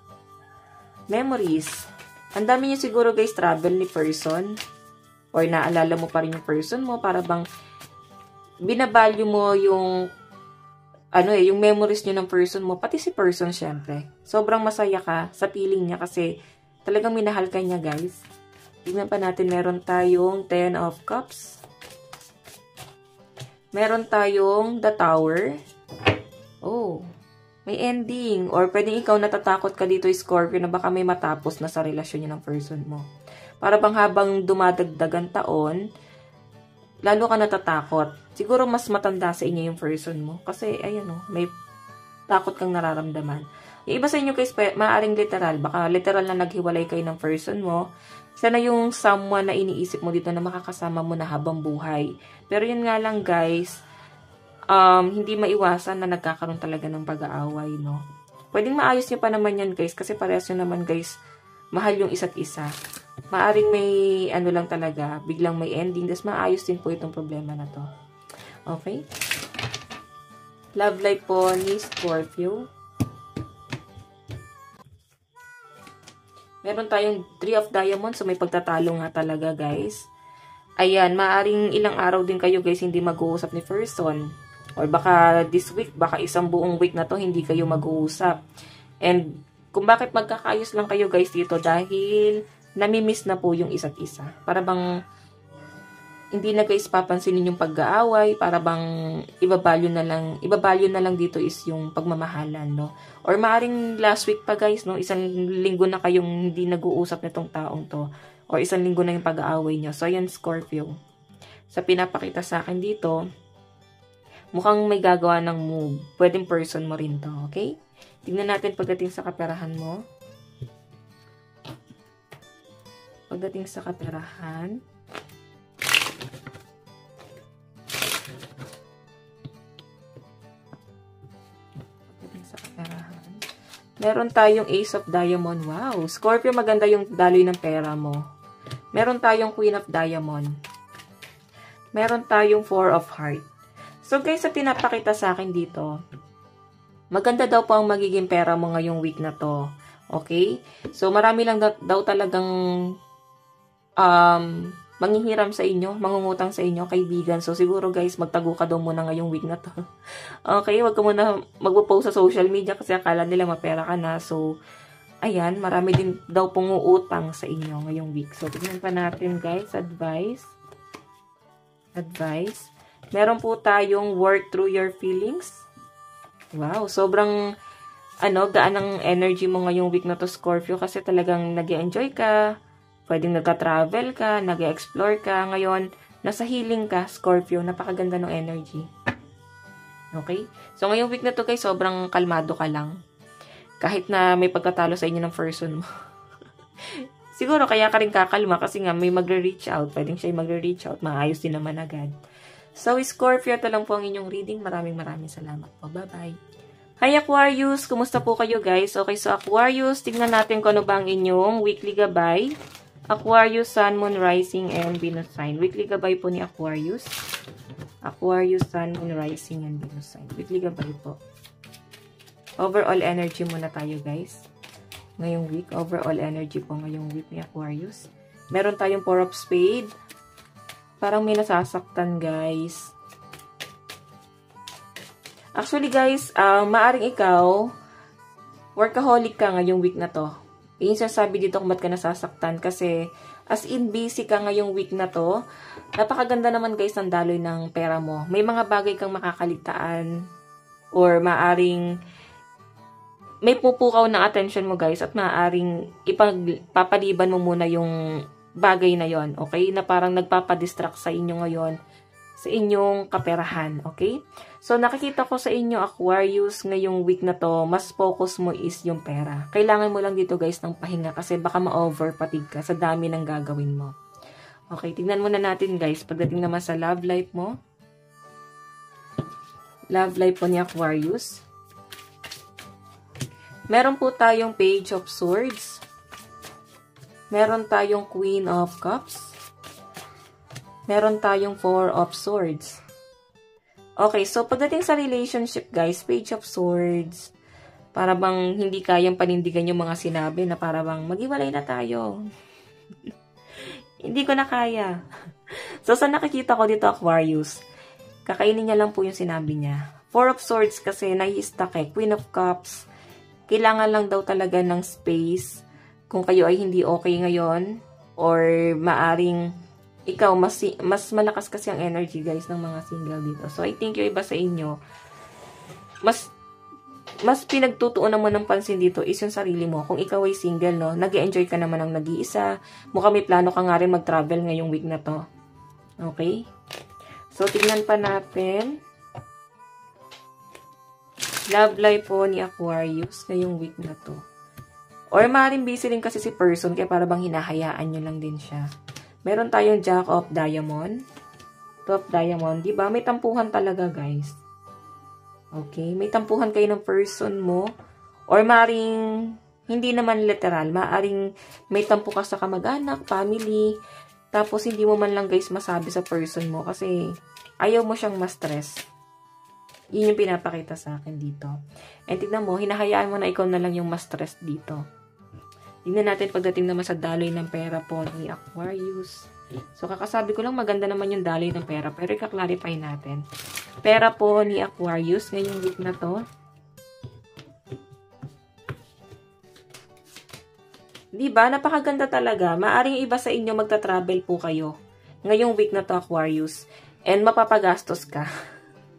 Memories. Ang dami niyo siguro guys travel ni person. Or naalala mo pa rin yung person mo para bang binavalue mo yung yung memories nyo ng person mo, pati si person syempre. Sobrang masaya ka sa feeling niya kasi talagang minahal ka niya guys. Tignan pa natin, meron tayong 10 of Cups. Meron tayong The Tower. Oh, may ending. Or pwedeng ikaw natatakot ka dito Scorpio na baka may matapos na sa relasyon niyo ng person mo. Para bang habang dumadagdag ang taon, lalo ka natatakot. Siguro mas matanda sa inyo yung person mo. Kasi, ayan o, may takot kang nararamdaman. Yung iba sa inyo guys, maaaring literal. Baka literal na naghiwalay kayo ng person mo. Isa na yung someone na iniisip mo dito na makakasama mo na habang buhay. Pero yun nga lang guys, hindi maiwasan na nagkakaroon talaga ng pag-aaway, no? Pwedeng maayos niyo pa naman yan guys. Kasi parehas nyo naman guys, mahal yung isa't isa. Maaring may lang talaga, biglang may ending, tas maayos din po itong problema na to. Okay? Love life po ni Scorpio. Meron tayong 3 of Diamonds, so may pagtatalo nga talaga guys. Ayan, maaring ilang araw din kayo guys hindi mag-uusap ni person. Or baka this week, baka isang buong week na to hindi kayo mag-uusap. And kung bakit magkakaayos lang kayo guys dito dahil namimiss na po yung isa't isa. Para bang hindi na guys papansinin yung pag-aaway, para bang ibabalyo na lang dito is yung pagmamahalan, no? Or maaring last week pa guys, no? Isang linggo na kayong hindi nag-uusap nitong taong to. Or isang linggo na yung pag-aaway nyo. So ayan Scorpio. Sa pinapakita sa akin dito, mukhang may gagawa ng move. Pwedeng person mo rin to, okay? Tignan natin pagdating sa kaperahan mo. Pagdating sa kaperahan, meron tayong Ace of Diamond. Wow! Scorpio, maganda yung daloy ng pera mo. Meron tayong Queen of Diamond. Meron tayong 4 of Heart. So guys, sa pinapakita sa akin dito, maganda daw po ang magiging pera mo ngayong week na to. Okay? So marami lang daw talagang manghihiram sa inyo, mangungutang sa inyo, kaibigan. So, siguro guys, magtago ka daw muna ngayong week na to. Okay, wag ka muna magpo-post sa social media kasi akala nila mapera ka na. So, ayan, marami din daw pong uutang sa inyo ngayong week. So, tignan pa natin guys, advice. Meron po tayong work through your feelings. Wow, sobrang gaan ang energy mo ngayong week na to Scorpio kasi talagang nag-enjoy ka. Pwedeng nagka-travel ka, nag-explore ka. Ngayon, nasa healing ka, Scorpio. Napakaganda ng energy. Okay? So, ngayong week na to guys, sobrang kalmado ka lang. Kahit na may pagkatalo sa inyo ng person mo. Siguro, kaya ka rin kakalma kasi nga may magre-reach out. Pwedeng siya magre-reach out. Maayos din naman agad. So, Scorpio, ito lang po ang inyong reading. Maraming salamat po. Bye-bye. Hi Aquarius! Kumusta po kayo guys? Okay, so Aquarius, tignan natin kung ano ba ang inyong weekly gabay. Aquarius, Sun, Moon, Rising, and Venus sign. Weekly gabay po ni Aquarius. Aquarius, Sun, Moon, Rising, and Venus sign. Weekly gabay po. Overall energy muna tayo guys. Ngayong week. Overall energy po ngayong week ni Aquarius. Meron tayong 4 of Spade. Parang may nasasaktan guys. Actually guys, maaring ikaw, workaholic ka ngayong week na to. Yung sasabi dito kung ba't ka nasasaktan kasi as in busy ka ngayong week na to. Napakaganda naman guys ng daloy ng pera mo. May mga bagay kang makakaligtaan or maaring may pupukaw ng attention mo guys at maaaring ipagpapaliban mo muna yung bagay na yon, okay? Na parang nagpapadistract sa inyo ngayon sa inyong kaperahan, okay? So, nakikita ko sa inyo, Aquarius, ngayong week na to, mas focus mo is yung pera. Kailangan mo lang dito guys ng pahinga kasi baka ma-overfatigue ka sa dami ng gagawin mo. Okay, tignan muna natin guys, pagdating naman sa love life mo. Love life po ni Aquarius. Meron po tayong Page of Swords. Meron tayong Queen of Cups. Meron tayong Four of Swords. Okay, so pagdating sa relationship guys, Page of Swords, para bang hindi kayang panindigan yung mga sinabi na para bang maghiwalay na tayo. Hindi ko na kaya. So, sa nakikita ko dito, Aquarius, kakainin niya lang po yung sinabi niya. Four of Swords kasi nai-stuck eh. Queen of Cups, kailangan lang daw talaga ng space kung kayo ay hindi okay ngayon or maaring ikaw, mas malakas kasi ang energy guys ng mga single dito. So, I think yung iba sa inyo, mas pinagtutuunan mo ng pansin dito is yung sarili mo. Kung ikaw ay single, no, nag-enjoy ka naman ng nag-iisa. Mukhang may plano ka nga rin mag-travel ngayong week na to. Okay? So, tignan pa natin. Love life po ni Aquarius ngayong week na to. Or maaaring busy rin kasi si person kaya para bang hinahayaan nyo lang din siya. Meron tayong Jack of Diamond. Two of Diamond. Diba? May tampuhan talaga guys. Okay? May tampuhan kayo ng person mo. Or maaaring hindi naman literal. Maaaring may tampu ka sa kamag-anak, family. Tapos hindi mo man lang guys masabi sa person mo kasi ayaw mo siyang ma-stress. Yun yung pinapakita sa akin dito. And tignan mo, hinahayaan mo na ikaw na lang yung ma-stress dito. Tignan natin pagdating naman sa daloy ng pera po ni Aquarius. So, kakasabi ko lang maganda naman yung daloy ng pera. Pero ika-clarify natin. Pera po ni Aquarius ngayong week na to. Diba? Napakaganda talaga. Maaring iba sa inyo magta-travel po kayo. Ngayong week na to, Aquarius. And mapapagastos ka.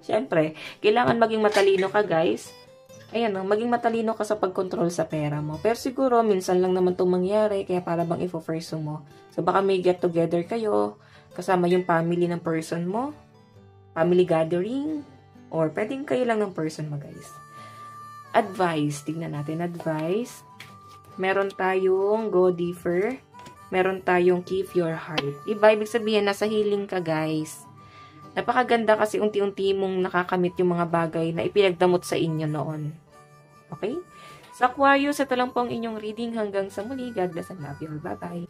Siyempre, kailangan maging matalino ka, guys. Ayan, maging matalino ka sa pagkontrol sa pera mo. Pero siguro, minsan lang naman itong mangyari, kaya para bang ifo-pursue mo. So, baka may get together kayo, kasama yung family ng person mo, family gathering, or pwedeng kayo lang ng person mo, guys. Advice, tignan natin, advice. Meron tayong go deeper. Meron tayong keep your heart. Iba, ibig sabihin, nasa healing ka, guys. Napakaganda kasi unti-unti mong nakakamit yung mga bagay na ipinagdamot sa inyo noon. Okay? Sa Aquarius, ito lang po ang inyong reading. Hanggang sa muli. God bless and love you. Bye-bye.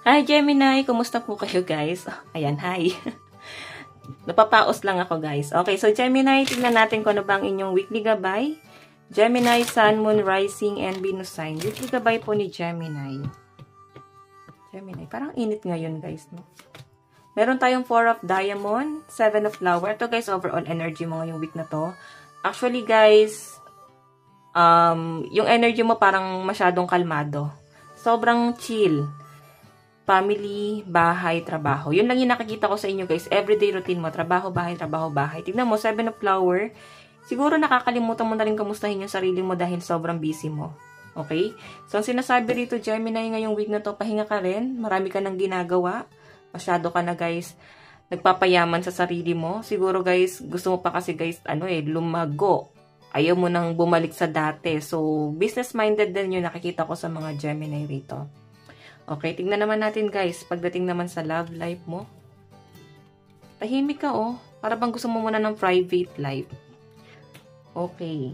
Hi, Gemini! Kumusta po kayo, guys? Ayan, hi. Napapaos lang ako, guys. Okay, so Gemini, tingnan natin kung ano ba ang inyong weekly gabay. Gemini, Sun, Moon, Rising, and Venus sign. Weekly gabay po ni Gemini. Gemini, parang init ngayon, guys, no? Meron tayong 4 of Diamond, 7 of Flower. Ito guys, overall energy mo ngayong week na to. Actually guys, yung energy mo parang masyadong kalmado. Sobrang chill. Family, bahay, trabaho. Yun lang yung nakikita ko sa inyo guys. Everyday routine mo. Trabaho, bahay, trabaho, bahay. Tignan mo, 7 of Flower. Siguro nakakalimutan mo na rin kamustahin yung sarili mo dahil sobrang busy mo. Okay? So, ang sinasabi rito, Gemini, ngayong week na to, pahinga ka rin. Marami ka nang ginagawa. Masyado ka na guys, nagpapayaman sa sarili mo. Siguro guys, gusto mo pa kasi guys, lumago. Ayaw mo nang bumalik sa dati. So, business-minded din yung nakikita ko sa mga Gemini rito. Okay, tingnan naman natin guys, pagdating naman sa love life mo. Tahimik ka oh, para bang gusto mo muna ng private life. Okay.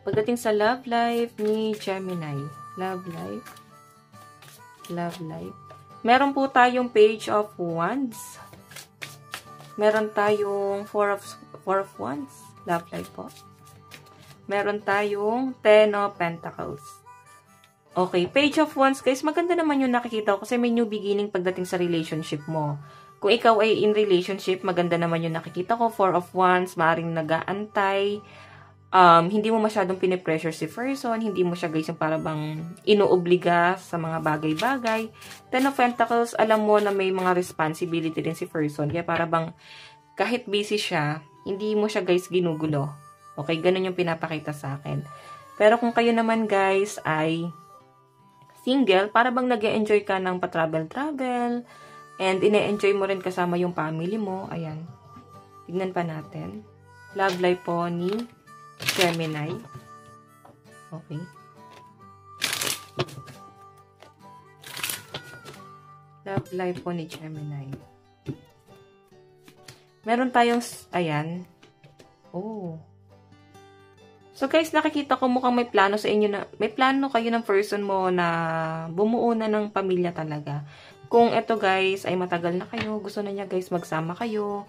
Pagdating sa love life ni Gemini. Love life. Love life. Meron po tayong Page of Wands. Meron tayong 4 of Wands. Love life po. Meron tayong 10 of Pentacles. Okay, Page of Wands guys, maganda naman yung nakikita ko kasi may new beginning pagdating sa relationship mo. Kung ikaw ay in relationship, maganda naman yung nakikita ko. 4 of Wands, maaaring nag-aantay. Hindi mo masyadong pinipressure si person, hindi mo siya guys yung para bang inuobliga sa mga bagay-bagay. 10 of Pentacles, alam mo na may mga responsibility din si person. Kaya para bang kahit busy siya, hindi mo siya guys ginugulo. Okay, ganun yung pinapakita sa akin. Pero kung kayo naman guys ay single, para bang nag-e-enjoy ka ng pa-travel-travel, and ine-enjoy mo rin kasama yung family mo. Ayan. Tignan pa natin. Love life po ni Gemini. Okay. Love life po ni Gemini. Meron tayong, ayan. Oh. So guys, nakikita ko mukhang may plano sa inyo na, may plano kayo ng person mo na bumuo na ng pamilya talaga. Kung ito guys ay matagal na kayo, gusto na niya guys magsama kayo.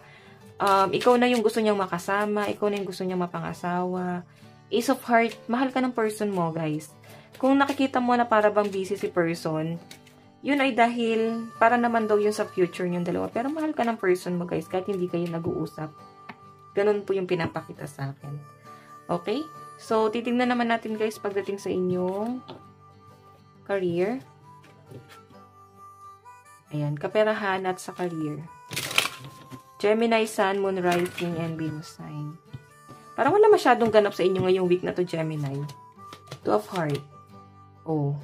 Ikaw na yung gusto niyang makasama, ikaw na yung gusto niyang mapangasawa. Ace of Heart, mahal ka ng person mo guys. Kung nakikita mo na para bang busy si person, yun ay dahil para naman daw yun sa future niyong dalawa. Pero mahal ka ng person mo guys, kahit hindi kayo nag-uusap. Ganun po yung pinapakita sa akin. Okay? So, titingnan naman natin guys pagdating sa inyong career. Ayan, kaperahan at sa career. Gemini, Sun, Moon, Rising, and Venus sign. Parang wala masyadong ganap sa inyo ngayong week na to, Gemini. Two of Heart. Oh.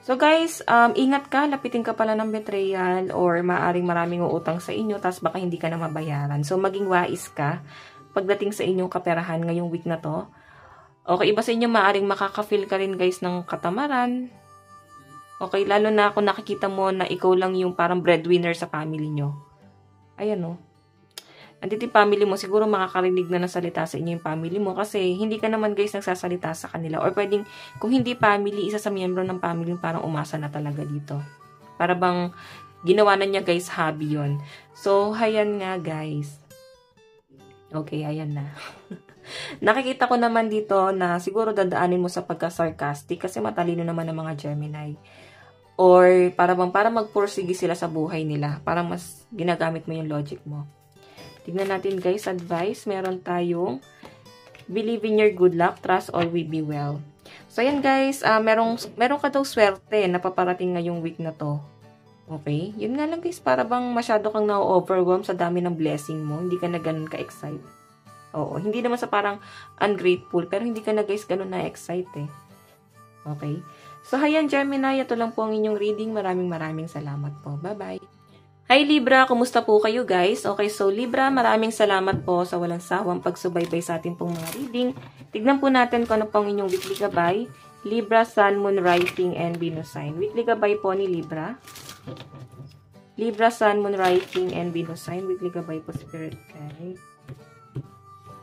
So guys, ingat ka, lapitin ka pala ng betrayal or maaring maraming uutang sa inyo, tapos baka hindi ka na mabayaran. So, maging wais ka pagdating sa inyong kaperahan ngayong week na to. Okay, iba sa inyo maaring makaka-feel ka rin guys ng katamaran. Okay, lalo na kung nakikita mo na ikaw lang yung parang breadwinner sa family nyo. Ayan o. Andito yung family mo, siguro makakarinig na ng salita sa inyo yung family mo kasi hindi ka naman guys nagsasalita sa kanila. Or pwedeng, kung hindi family, isa sa miyembro ng family parang umasa na talaga dito. Para bang ginawa na niya guys hobby yon. So, hayan nga guys. Okay, ayan na. Nakikita ko naman dito na siguro dadaanin mo sa pagka-sarcastic kasi matalino naman ng mga Gemini. Or para magpursige sila sa buhay nila. Para mas ginagamit mo yung logic mo. Tignan natin guys, advice. Meron tayong believe in your good luck, trust all will be well. So ayan guys, meron ka daw swerte na paparating ngayong week na to. Okay? Yun nga lang guys, para bang masyado kang na-overwhelm sa dami ng blessing mo. Hindi ka na ganun ka-excite. Oo, hindi naman sa parang ungrateful, pero hindi ka na guys ganun na-excite eh. Okay? So, hayan Gemini, ito lang po ang inyong reading. Maraming salamat po. Bye-bye. Hi Libra, kumusta po kayo guys? Okay, so Libra, maraming salamat po sa walang sawang pagsubaybay sa atin pong mga reading. Tignan po natin kung ano pong inyong weekly gabay. Libra, Sun, Moon, Rising, and Venus sign. Weekly gabay po ni Libra. Libra, Sun, Moon, Rising, and Venus sign. Weekly gabay po Spirit Guide.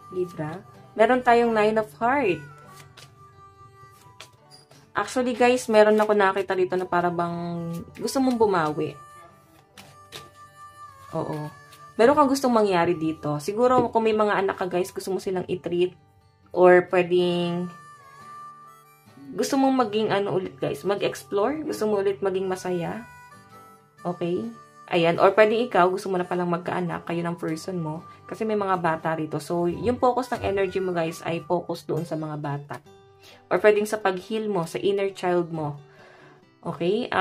Libra. Meron tayong Nine of Heart. Actually guys, meron ako nakita dito na para bang gusto mong bumawi. Oo. Meron kang gustong mangyari dito. Siguro kung may mga anak ka guys, gusto mo silang i-treat. Or pwedeng gusto mong maging ano ulit guys, mag-explore. Gusto mo ulit maging masaya. Okay? Ayan. Or pwedeng ikaw, gusto mo na palang magkaanak, kayo ng person mo. Kasi may mga bata rito. So, yung focus ng energy mo guys ay focus doon sa mga bata. Or pwedeng sa pag-heal mo, sa inner child mo. Okay?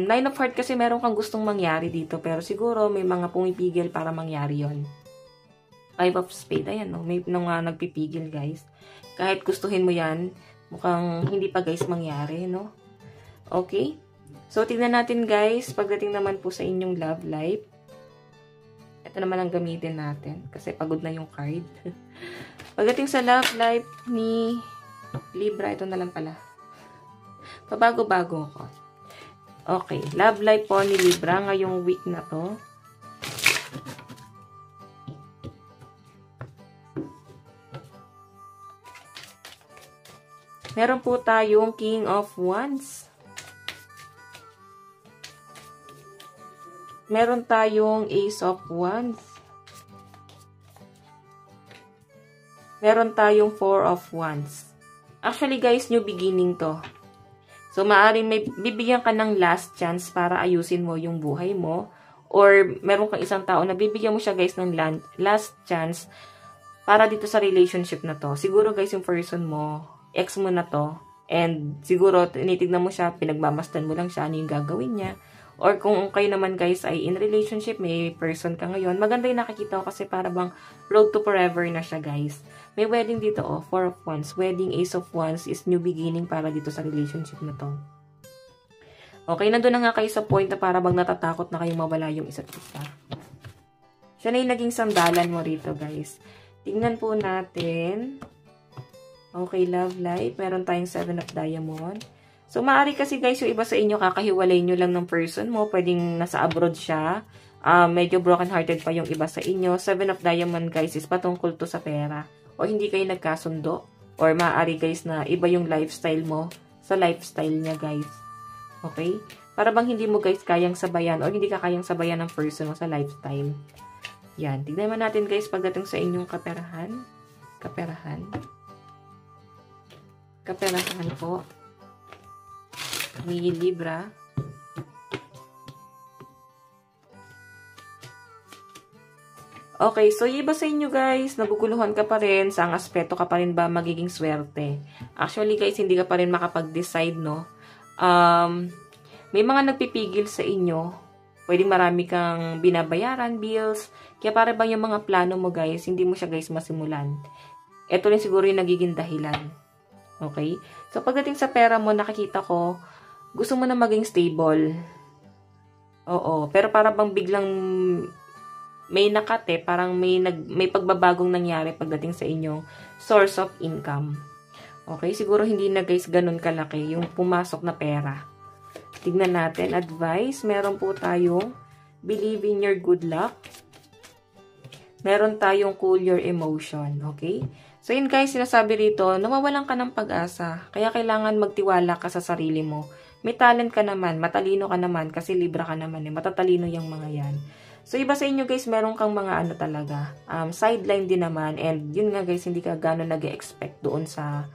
Nine of Heart kasi meron kang gustong mangyari dito. Pero siguro may mga pumipigil para mangyari yon. Five of Spades. Ayan, no? May nagpipigil guys. Kahit gustuhin mo yan, mukhang hindi pa guys mangyari, no? Okay? So, tignan natin guys, pagdating naman po sa inyong love life. Ito naman ang gamitin natin kasi pagod na yung card. Pagdating sa love life ni Libra, ito na lang pala. Pabago-bago ko. Okay, love life po ni Libra ngayong week na to. Meron po tayong King of Wands. Meron tayong Ace of Wands. Meron tayong Four of Wands. Actually guys, new beginning to. So, maaaring may bibigyan ka ng last chance para ayusin mo yung buhay mo. Or, meron kang isang tao na bibigyan mo siya guys ng last chance para dito sa relationship na to. Siguro guys, yung person mo, ex mo na to. And, siguro, tinitignan mo siya, pinagmamasdan mo lang siya, ano yung gagawin niya. Or, kung kayo naman guys ay in relationship, may person ka ngayon, maganda yung nakikita ko kasi para bang road to forever na siya guys. May wedding dito, oh. Four of Wands. Wedding, Ace of Wands is new beginning para dito sa relationship na to. Okay, nandun na nga kayo sa point na para bang natatakot na kayong mawala yung isa't isa. Siya na yung naging sandalan mo rito, guys. Tingnan po natin. Okay, love life. Meron tayong 7 of Diamond. So, maaari kasi guys, yung iba sa inyo, kakahiwalay nyo lang ng person mo. Pwedeng nasa abroad siya. Medyo broken-hearted pa yung iba sa inyo. 7 of Diamond, guys, is patungkol to sa pera. O hindi kayo nagkasundo. Or maaari, guys, na iba yung lifestyle mo sa lifestyle niya, guys. Okay? Para bang hindi mo, guys, kayang sabayan o hindi ka kayang sabayan ng person mo sa lifestyle. Yan. Tignan naman natin, guys, pagdating sa inyong kaperahan. Kaperahan. Kaperahan po. Ni Libra. Okay, so yung iba sa inyo, guys, naguguluhan ka pa rin, sa ang aspeto ka pa rin ba magiging swerte. Actually, guys, hindi ka pa rin makapag-decide, no? May mga nagpipigil sa inyo. Pwedeng marami kang binabayaran, bills. Kaya para bang yung mga plano mo, guys, hindi mo siya, guys, masimulan. Ito rin siguro yung nagiging dahilan. Okay? So, pagdating sa pera mo, nakikita ko, gusto mo na maging stable. Oo. Pero para bang biglang may nakate, parang may pagbabagong nangyari pagdating sa inyong source of income. Okay? Siguro hindi na, guys, ganun kalaki yung pumasok na pera. Tignan natin. Advice. Meron po tayong believe in your good luck. Meron tayong cool your emotion. Okay? So, yun guys, sinasabi rito, nawawalan ka ng pag-asa. Kaya kailangan magtiwala ka sa sarili mo. May talent ka naman. Matalino ka naman. Kasi Libra ka naman. Matatalino yung mga yan. So, iba sa inyo guys, meron kang mga ano talaga. Sideline din naman. And yun nga guys, hindi ka gano'n nag-expect doon sa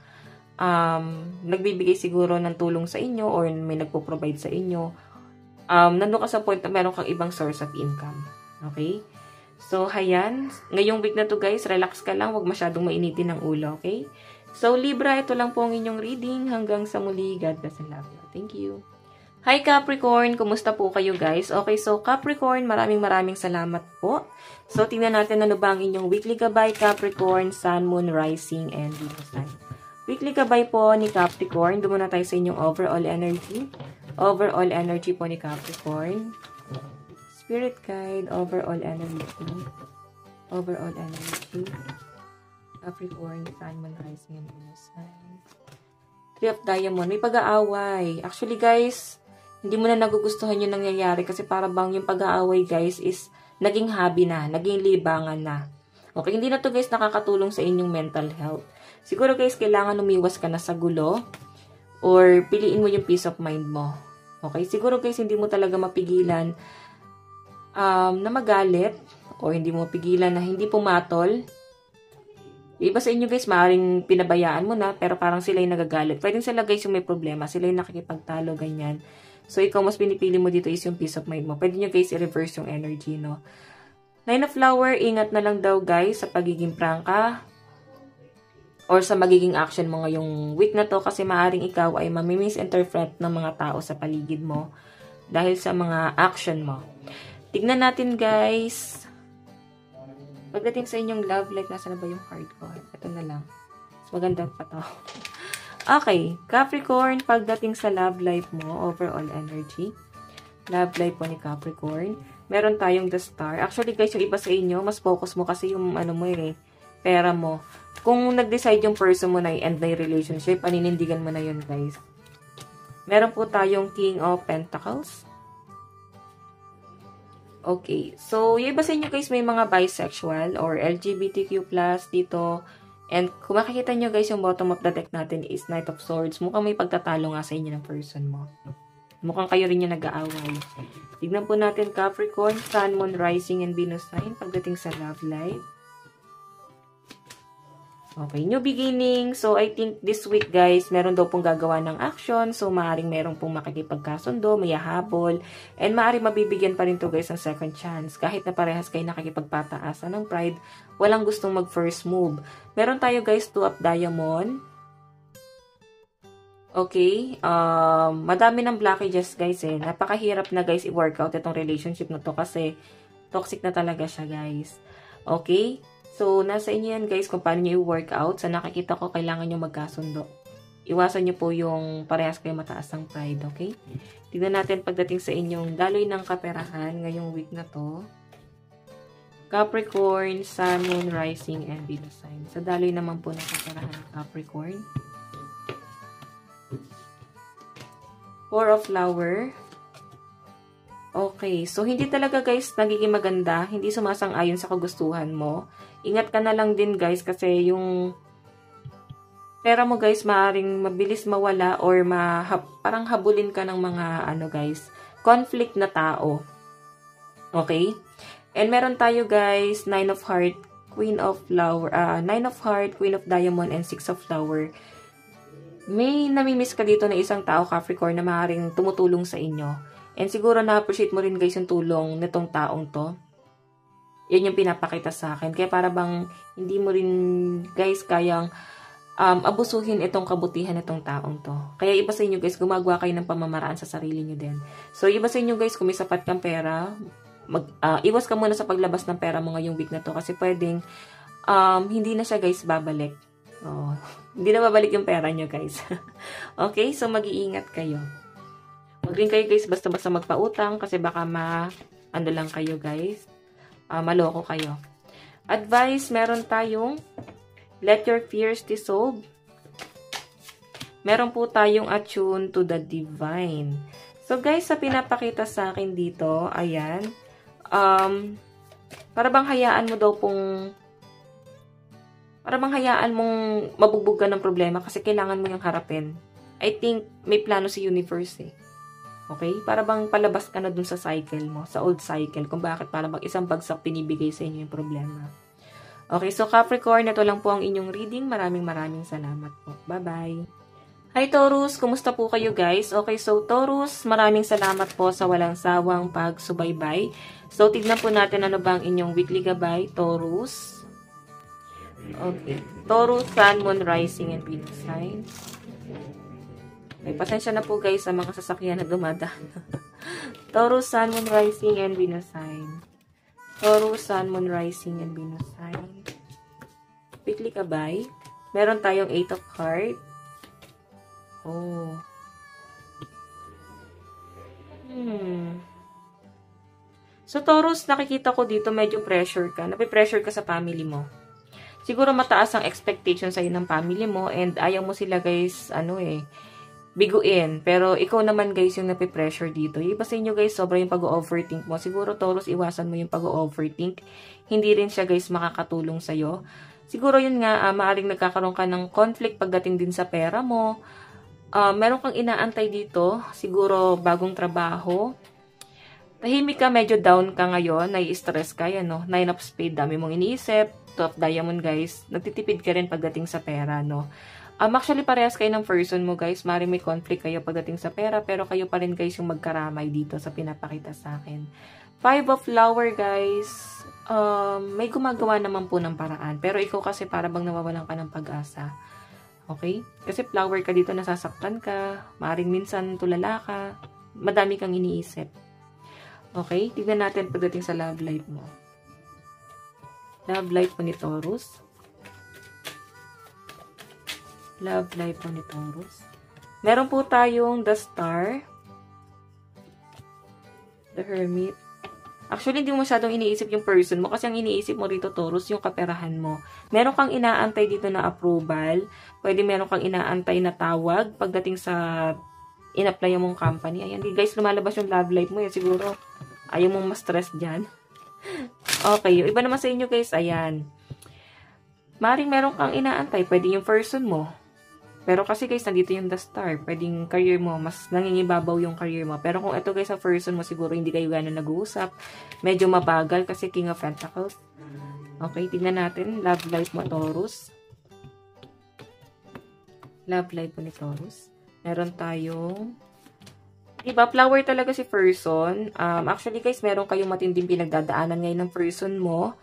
nagbibigay siguro ng tulong sa inyo or may nagpo-provide sa inyo. Nandun ka sa point na meron kang ibang source of income. Okay? So, hayan. Ngayong week na to guys, relax ka lang. Huwag masyadong mainitin ng ulo. Okay? So, Libra, ito lang po ang inyong reading. Hanggang sa muli. God bless and love you. Thank you. Hi Capricorn! Kumusta po kayo guys? Okay, so Capricorn, maraming salamat po. So, tingnan natin ano ba ang inyong weekly gabay Capricorn, Sun, Moon, Rising, and Venus sign. Weekly gabay po ni Capricorn. Doon muna tayo sa inyong overall energy. Overall energy po ni Capricorn. Spirit guide, overall energy. Overall energy. Capricorn, Sun, Moon, Rising, and Venus sign. 3 of Diamond. May pag-aaway. Actually guys, hindi mo na nagugustuhan yung nangyayari kasi para bang yung pag-aaway guys is naging hobby na, naging libangan na. Okay, hindi na to guys nakakatulong sa inyong mental health. Siguro guys, kailangan umiwas ka na sa gulo or piliin mo yung peace of mind mo. Okay, siguro guys, hindi mo talaga mapigilan na magalit o hindi mo mapigilan na hindi pumatol. Iba sa inyo guys, maaaring pinabayaan mo na pero parang sila yung nagagalit. Pwedeng sila guys yung may problema, sila yung nakikipagtalo, ganyan. So, ikaw mas pinipili mo dito is yung peace of mind mo. Pwede nyo guys i-reverse yung energy, no? 9 of Flower, ingat na lang daw guys sa pagiging prangka or sa magiging action mo ngayong week na to kasi maaaring ikaw ay mamimisinterpret ng mga tao sa paligid mo dahil sa mga action mo. Tignan natin guys. Pagdating sa inyong love life, nasa na ba yung card ko? Ito na lang. Mas maganda pa to. Okay, Capricorn, pagdating sa love life mo, overall energy. Love life po ni Capricorn. Meron tayong the star. Actually guys, yung iba sa inyo, mas focus mo kasi yung ano mo pera mo. Kung nag-decide yung person mo na i-end na yung relationship, paninindigan mo na yun guys. Meron po tayong King of Pentacles. Okay, so yung iba sa inyo guys, may mga bisexual or LGBTQ+ dito. And kung makikita nyo guys, yung bottom of the deck natin is Knight of Swords. Mukhang may pagtatalo nga sa inyo ng person mo. Mukhang kayo rin yung nag-aaway. Tignan po natin Capricorn, Sun, Moon, Rising, and Venus sign pagdating sa love life. Okay, new beginning. So, I think this week, guys, meron daw pong gagawa ng action. So, maaaring meron pong makikipagkasundo, may habol. And maaaring mabibigyan pa rin to guys, ng second chance. Kahit na parehas kayo nakikipagpataasan ng pride, walang gustong mag-first move. Meron tayo, guys, 2 of Diamond. Okay. Madami ng blockages, guys, Napakahirap na, guys, i-workout itong relationship na to kasi toxic na talaga siya, guys. Okay? So, nasa inyo yan guys kung paano nyo i-workout. Sa nakikita ko, kailangan nyo magkasundo. Iwasan nyo po yung parehas kayo mataas ang pride, okay? Tignan natin pagdating sa inyong daloy ng kaperahan ngayong week na to. Capricorn, Sun, Moon, Rising, and Venus sign. Sa daloy naman po ng kaperahan ng Capricorn. Four of Flower. Okay, so hindi talaga guys nagiging maganda. Hindi sumasang-ayon sa kagustuhan mo. Ingat ka na lang din guys kasi yung pera mo guys, maaaring mabilis mawala or parang habulin ka ng mga guys, conflict na tao. Okay? And meron tayo guys, Nine of Heart, Queen of Flower, Nine of Heart, Queen of Diamond, and Six of Flower. May namimiss ka dito na isang tao, Capricorn, na maaaring tumutulong sa inyo. And siguro na-appreciate mo rin guys yung tulong nitong taong to. Yan yung pinapakita sa akin. Kaya para bang hindi mo rin guys kayang abusuhin itong kabutihan itong taong to. Kaya iba sa inyo guys, gumagawa kayo ng pamamaraan sa sarili nyo din. So iba sa inyo guys, kung may sapat kang pera, iwas ka muna sa paglabas ng pera mo ngayong week na to kasi pwedeng hindi na siya guys babalik. Hindi na babalik yung pera nyo guys. Okay, so mag-iingat kayo. Huwag rin kayo guys basta-basta magpautang kasi baka lang kayo guys. Maloko kayo. Advice, meron tayong let your fears dissolve. Meron po tayong attune to the divine. So guys, sa pinapakita sa akin dito, ayan, para bang hayaan mong mabugbog ka ng problema kasi kailangan mo yung harapin. I think may plano si universe eh. Okay? Para bang palabas ka na dun sa cycle mo, sa old cycle, kung bakit para bang isang bagsak pinibigay sa inyo yung problema. Okay, so Capricorn, ito lang po ang inyong reading. Maraming salamat po. Bye-bye. Hi Taurus, kumusta po kayo guys? Okay, so Taurus, maraming salamat po sa walang sawang pagsubaybay. So, tignan po natin ano ba ang inyong weekly gabay, Taurus. Okay, Taurus, Sun, Moon, Rising, and Venus sign. Okay, pasensya na po guys sa mga sasakyan na dumadaan. Taurus, Sun, Moon, Rising, and Venus sign. Taurus, Sun, Moon, Rising, and Venus sign. Weekly gabay. Meron tayong 8 of Heart. So, Taurus, nakikita ko dito medyo pressure ka. Napipressure ka sa family mo. Siguro mataas ang expectation sa'yo ng family mo and ayaw mo sila guys, biguin. Pero ikaw naman guys yung napipressure dito. Yung iba sa inyo guys, sobra yung pag-overthink mo. Siguro Taurus, iwasan mo yung pag-overthink. Hindi rin siya guys makakatulong sa'yo. Siguro yun nga, maaaring nagkakaroon ka ng conflict pagdating din sa pera mo. Meron kang inaantay dito. Siguro bagong trabaho. Tahimik ka, medyo down ka ngayon. Nai-stress ka, yan, no? 9 of Spades, dami mong iniisip. 2 of Diamond guys. Nagtitipid ka rin pagdating sa pera, no? Actually, parehas kayo ng person mo, guys. Maaaring may conflict kayo pagdating sa pera, pero kayo pa rin, guys, yung magkaramay dito sa pinapakita sa akin. 5 of Flower, guys. May gumagawa naman po ng paraan. Pero ikaw kasi para bang nawawalan ka ng pag-asa. Okay? Kasi flower ka dito, nasasaktan ka. Maaaring minsan tulala ka. Madami kang iniisip. Okay? Tignan natin pagdating sa love life mo. Love life mo ni Taurus. Love life po ni Taurus. Meron po tayong the Star. The Hermit. Actually, hindi mo masyadong iniisip yung person mo kasi ang iniisip mo rito, Taurus, yung kaperahan mo. Meron kang inaantay dito na approval. Pwede meron kang inaantay na tawag pagdating sa in-apply mong company. Ayan, guys, lumalabas yung love life mo. Siguro, ayaw mong ma-stress dyan. Okay, yung iba naman sa inyo, guys, ayan. Maring meron kang inaantay. Pwede yung person mo. Pero kasi guys, nandito yung the Star. Pwedeng career mo, mas nangingibabaw yung career mo. Pero kung ito guys, sa person mo, siguro hindi kayo gano'n nag-uusap. Medyo mabagal kasi King of Pentacles. Okay, tingnan natin. Love life mo, Taurus. Love life mo ni Taurus. Meron tayong diba, flower talaga si person. Actually guys, meron kayong matinding pinagdadaanan ngayon ng person mo.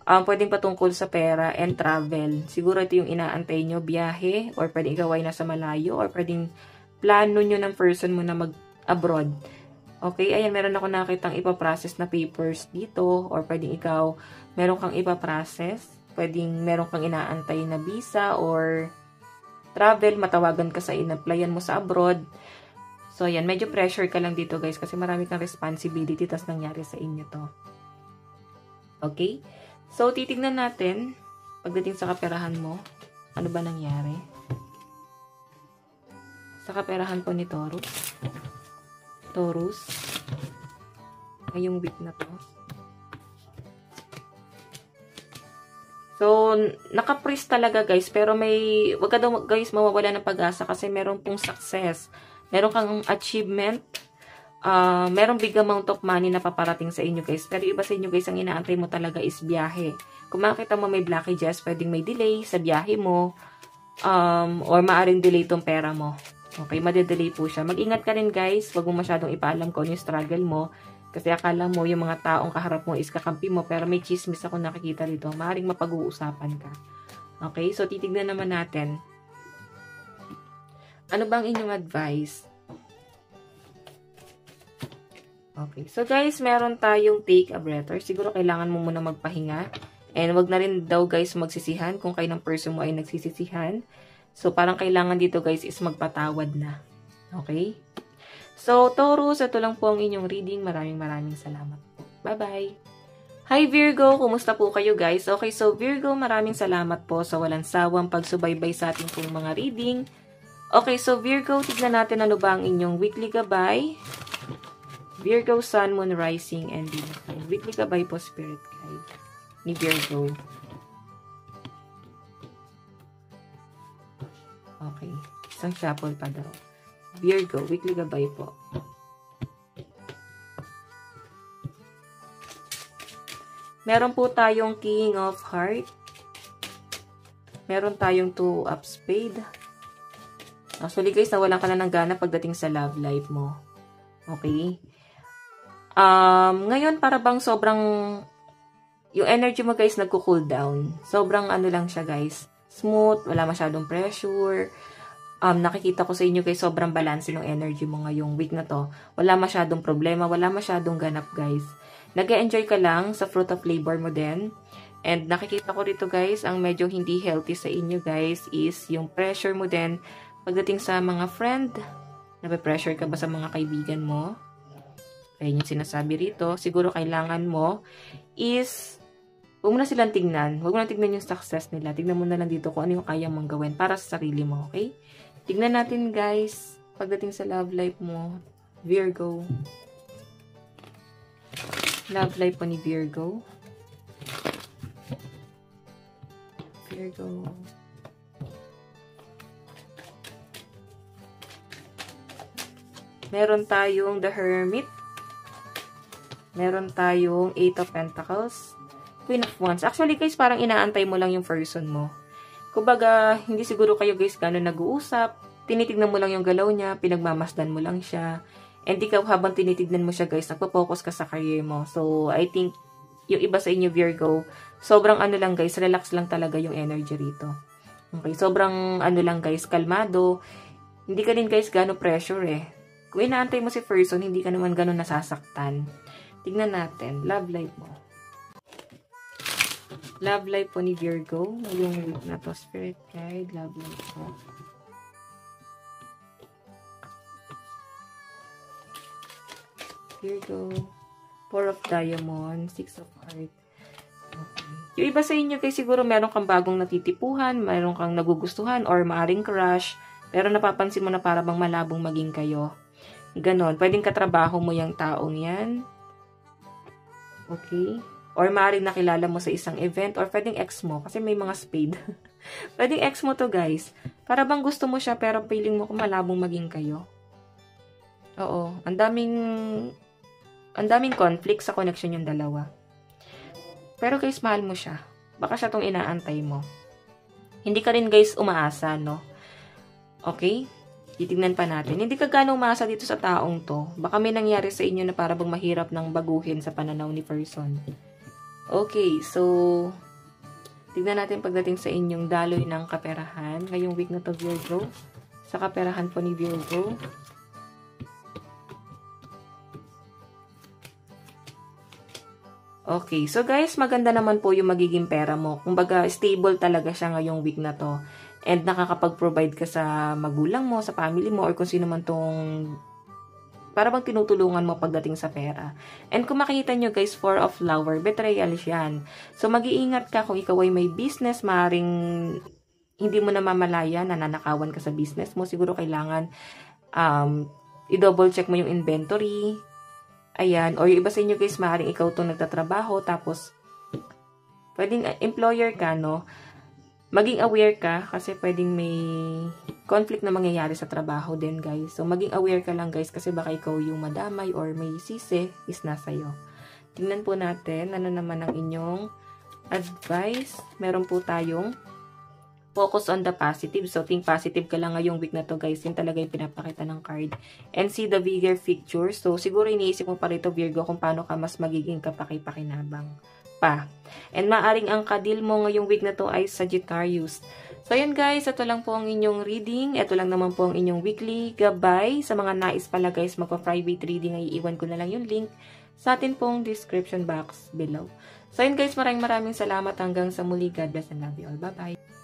Pwedeng patungkol sa pera and travel. Siguro ito yung inaantay nyo, biyahe, or pwedeng ikaw ay nasa malayo, or pwedeng plano nyo ng person mo na mag-abroad. Okay, ayan, meron ako nakitang ipaprocess na papers dito, or pwedeng ikaw, meron kang ipaprocess. pwedeng meron kang inaantay na visa or travel, matawagan ka sa in-applyan mo sa abroad. So, ayan, medyo pressure ka lang dito guys kasi marami kang responsibility tas nangyari sa inyo to. Okay? So, titignan natin pagdating sa kaperahan mo, ano ba nangyari? Sa kaperahan po ni Taurus. Ngayong week na to. So, naka-freeze talaga guys, pero wag ka daw guys mawawala ng pag-asa kasi meron pong success. Meron kang achievement. Merong big amount of money na paparating sa inyo guys. Pero iba sa inyo guys, ang inaantay mo talaga is biyahe. Kung makita mo may blockages, pwedeng may delay sa biyahe mo. Or maaring delay tong pera mo. Okay, madedelay po siya. Mag-ingat ka rin guys. Huwag mo masyadong ipaalam kung ano yung struggle mo. Kasi akala mo yung mga taong kaharap mo is kakampi mo. Pero may chismis ako nakikita dito. Maaring mapag-uusapan ka. Okay, so titignan naman natin. Ano bang inyong advice? Okay, so guys, meron tayong take a breather. Siguro kailangan mo muna magpahinga. And wag na rin daw guys magsisihan kung kayo ng person mo ay nagsisisihan. So parang kailangan dito guys is magpatawad na. Okay? So, Taurus, ito lang po ang inyong reading. Maraming salamat po. Bye-bye! Hi Virgo! Kumusta po kayo guys? Okay, so Virgo, maraming salamat po sa walang sawang pagsubaybay sa ating pong mga reading. Okay, so Virgo, tignan natin ano ba ang inyong weekly gabay. Virgo, Sun, Moon, Rising, and Venus. Weekly gabay po, Spirit Guide ni Virgo. Okay, isang shuffle pa daw. Virgo, weekly gabay po. Meron po tayong King of Heart. Meron tayong Two of Spade. Actually guys, nawalan ka na ng gana pagdating sa love life mo. Okay? Ngayon para bang sobrang yung energy mo guys nagko-cool down. Sobrang ano lang siya guys. Smooth, wala masyadong pressure. Nakikita ko sa inyo guys, sobrang balance ng energy mo ngayong week na to. Wala masyadong problema, wala masyadong ganap guys. Nag-e-enjoy ka lang sa fruit of labor mo din. And nakikita ko rito guys, ang medyo hindi healthy sa inyo guys is yung pressure mo din pagdating sa mga friend. Nape-pressure ka ba sa mga kaibigan mo? Ayun yung sinasabi rito. Siguro kailangan mo is huwag mo na silang tignan. Huwag mo na tignan yung success nila. Tignan mo na lang dito kung ano yung kaya mong gawin para sa sarili mo, okay? Tignan natin, guys, pagdating sa love life mo. Virgo. Love life po ni Virgo. Virgo. Meron tayong The Hermit. Meron tayong Eight of Pentacles. Queen of Wands. Actually, guys, parang inaantay mo lang yung person mo. Kumbaga, hindi siguro kayo, guys, gano'n nag-uusap. Tinitignan mo lang yung galaw niya. Pinagmamasdan mo lang siya. And ikaw, habang tinitignan mo siya, guys, nagpo-focus ka sa career mo. So, I think, yung iba sa inyo, Virgo, sobrang ano lang, guys, relax lang talaga yung energy rito. Okay, sobrang ano lang, guys, kalmado. Hindi ka din, guys, gano'n pressure, eh. Kung inaantay mo si person, hindi ka naman gano'n nasasaktan. Tignan natin, love life mo. Love life po ni Virgo. Yung week na to, Spirit Guide, love life po. Virgo. Four of Diamond, Six of Heart. Okay. Yung iba sa inyo guys, siguro meron kang bagong natitipuhan, meron kang nagugustuhan, or maaring crush, pero napapansin mo na para bang malabong maging kayo. Ganon. Pwedeng katrabaho mo yung taong yan. Okay. Or maaaring nakilala mo sa isang event, or pwedeng ex mo, kasi may mga spade. Pwedeng ex mo to guys. Para bang gusto mo siya, pero feeling mo kung malabong maging kayo. Oo. Ang daming conflict sa connection yung dalawa. Pero guys, mahal mo siya. Baka siya tong inaantay mo. Hindi ka rin guys umaasa, no? Okay? Titignan pa natin. Hindi ka gano'ng umaasa dito sa taong to. Baka may nangyari sa inyo na para bang mahirap nang baguhin sa pananaw ni person. Okay, so tignan natin pagdating sa inyong daloy ng kaperahan. Ngayong week na to, Virgo. Sa kaperahan po ni Virgo. Okay, so guys, maganda naman po yung magiging pera mo. Kumbaga, stable talaga siya ngayong week na to. And nakakapag-provide ka sa magulang mo, sa family mo, or kung sino man tong para bang tinutulungan mo pagdating sa pera. And kung makikita nyo guys, 4 of flower, betrayal yan. So mag-iingat ka kung ikaw ay may business, maaaring hindi mo namamalaya, nananakawan ka sa business mo. Siguro kailangan i-double check mo yung inventory. Ayan, or yung iba sa inyo guys, maaaring ikaw itong nagtatrabaho, tapos pwedeng employer ka, no? Maging aware ka kasi pwedeng may conflict na mangyayari sa trabaho din, guys. So, maging aware ka lang, guys, kasi baka ikaw yung madamay or may sisi is nasa iyo. Tingnan po natin ano naman ang inyong advice. Meron po tayong focus on the positive. So, think positive ka lang ngayong week na to, guys. Yun talaga yung pinapakita ng card. And see the bigger picture. So, siguro iniisip mo pa rito, Virgo, kung paano ka mas magiging kapaki-pakinabang pa. And maaring ang kadil mo ngayong week na to ay Sagittarius. So, yun guys. Ito lang po ang inyong reading. Ito lang naman po ang inyong weekly gabay. Sa mga nais pala guys, magpa-private reading ay iiwan ko na lang yung link sa atin pong description box below. So, yun guys. Maraming salamat. Hanggang sa muli. God bless and love you all. Bye-bye.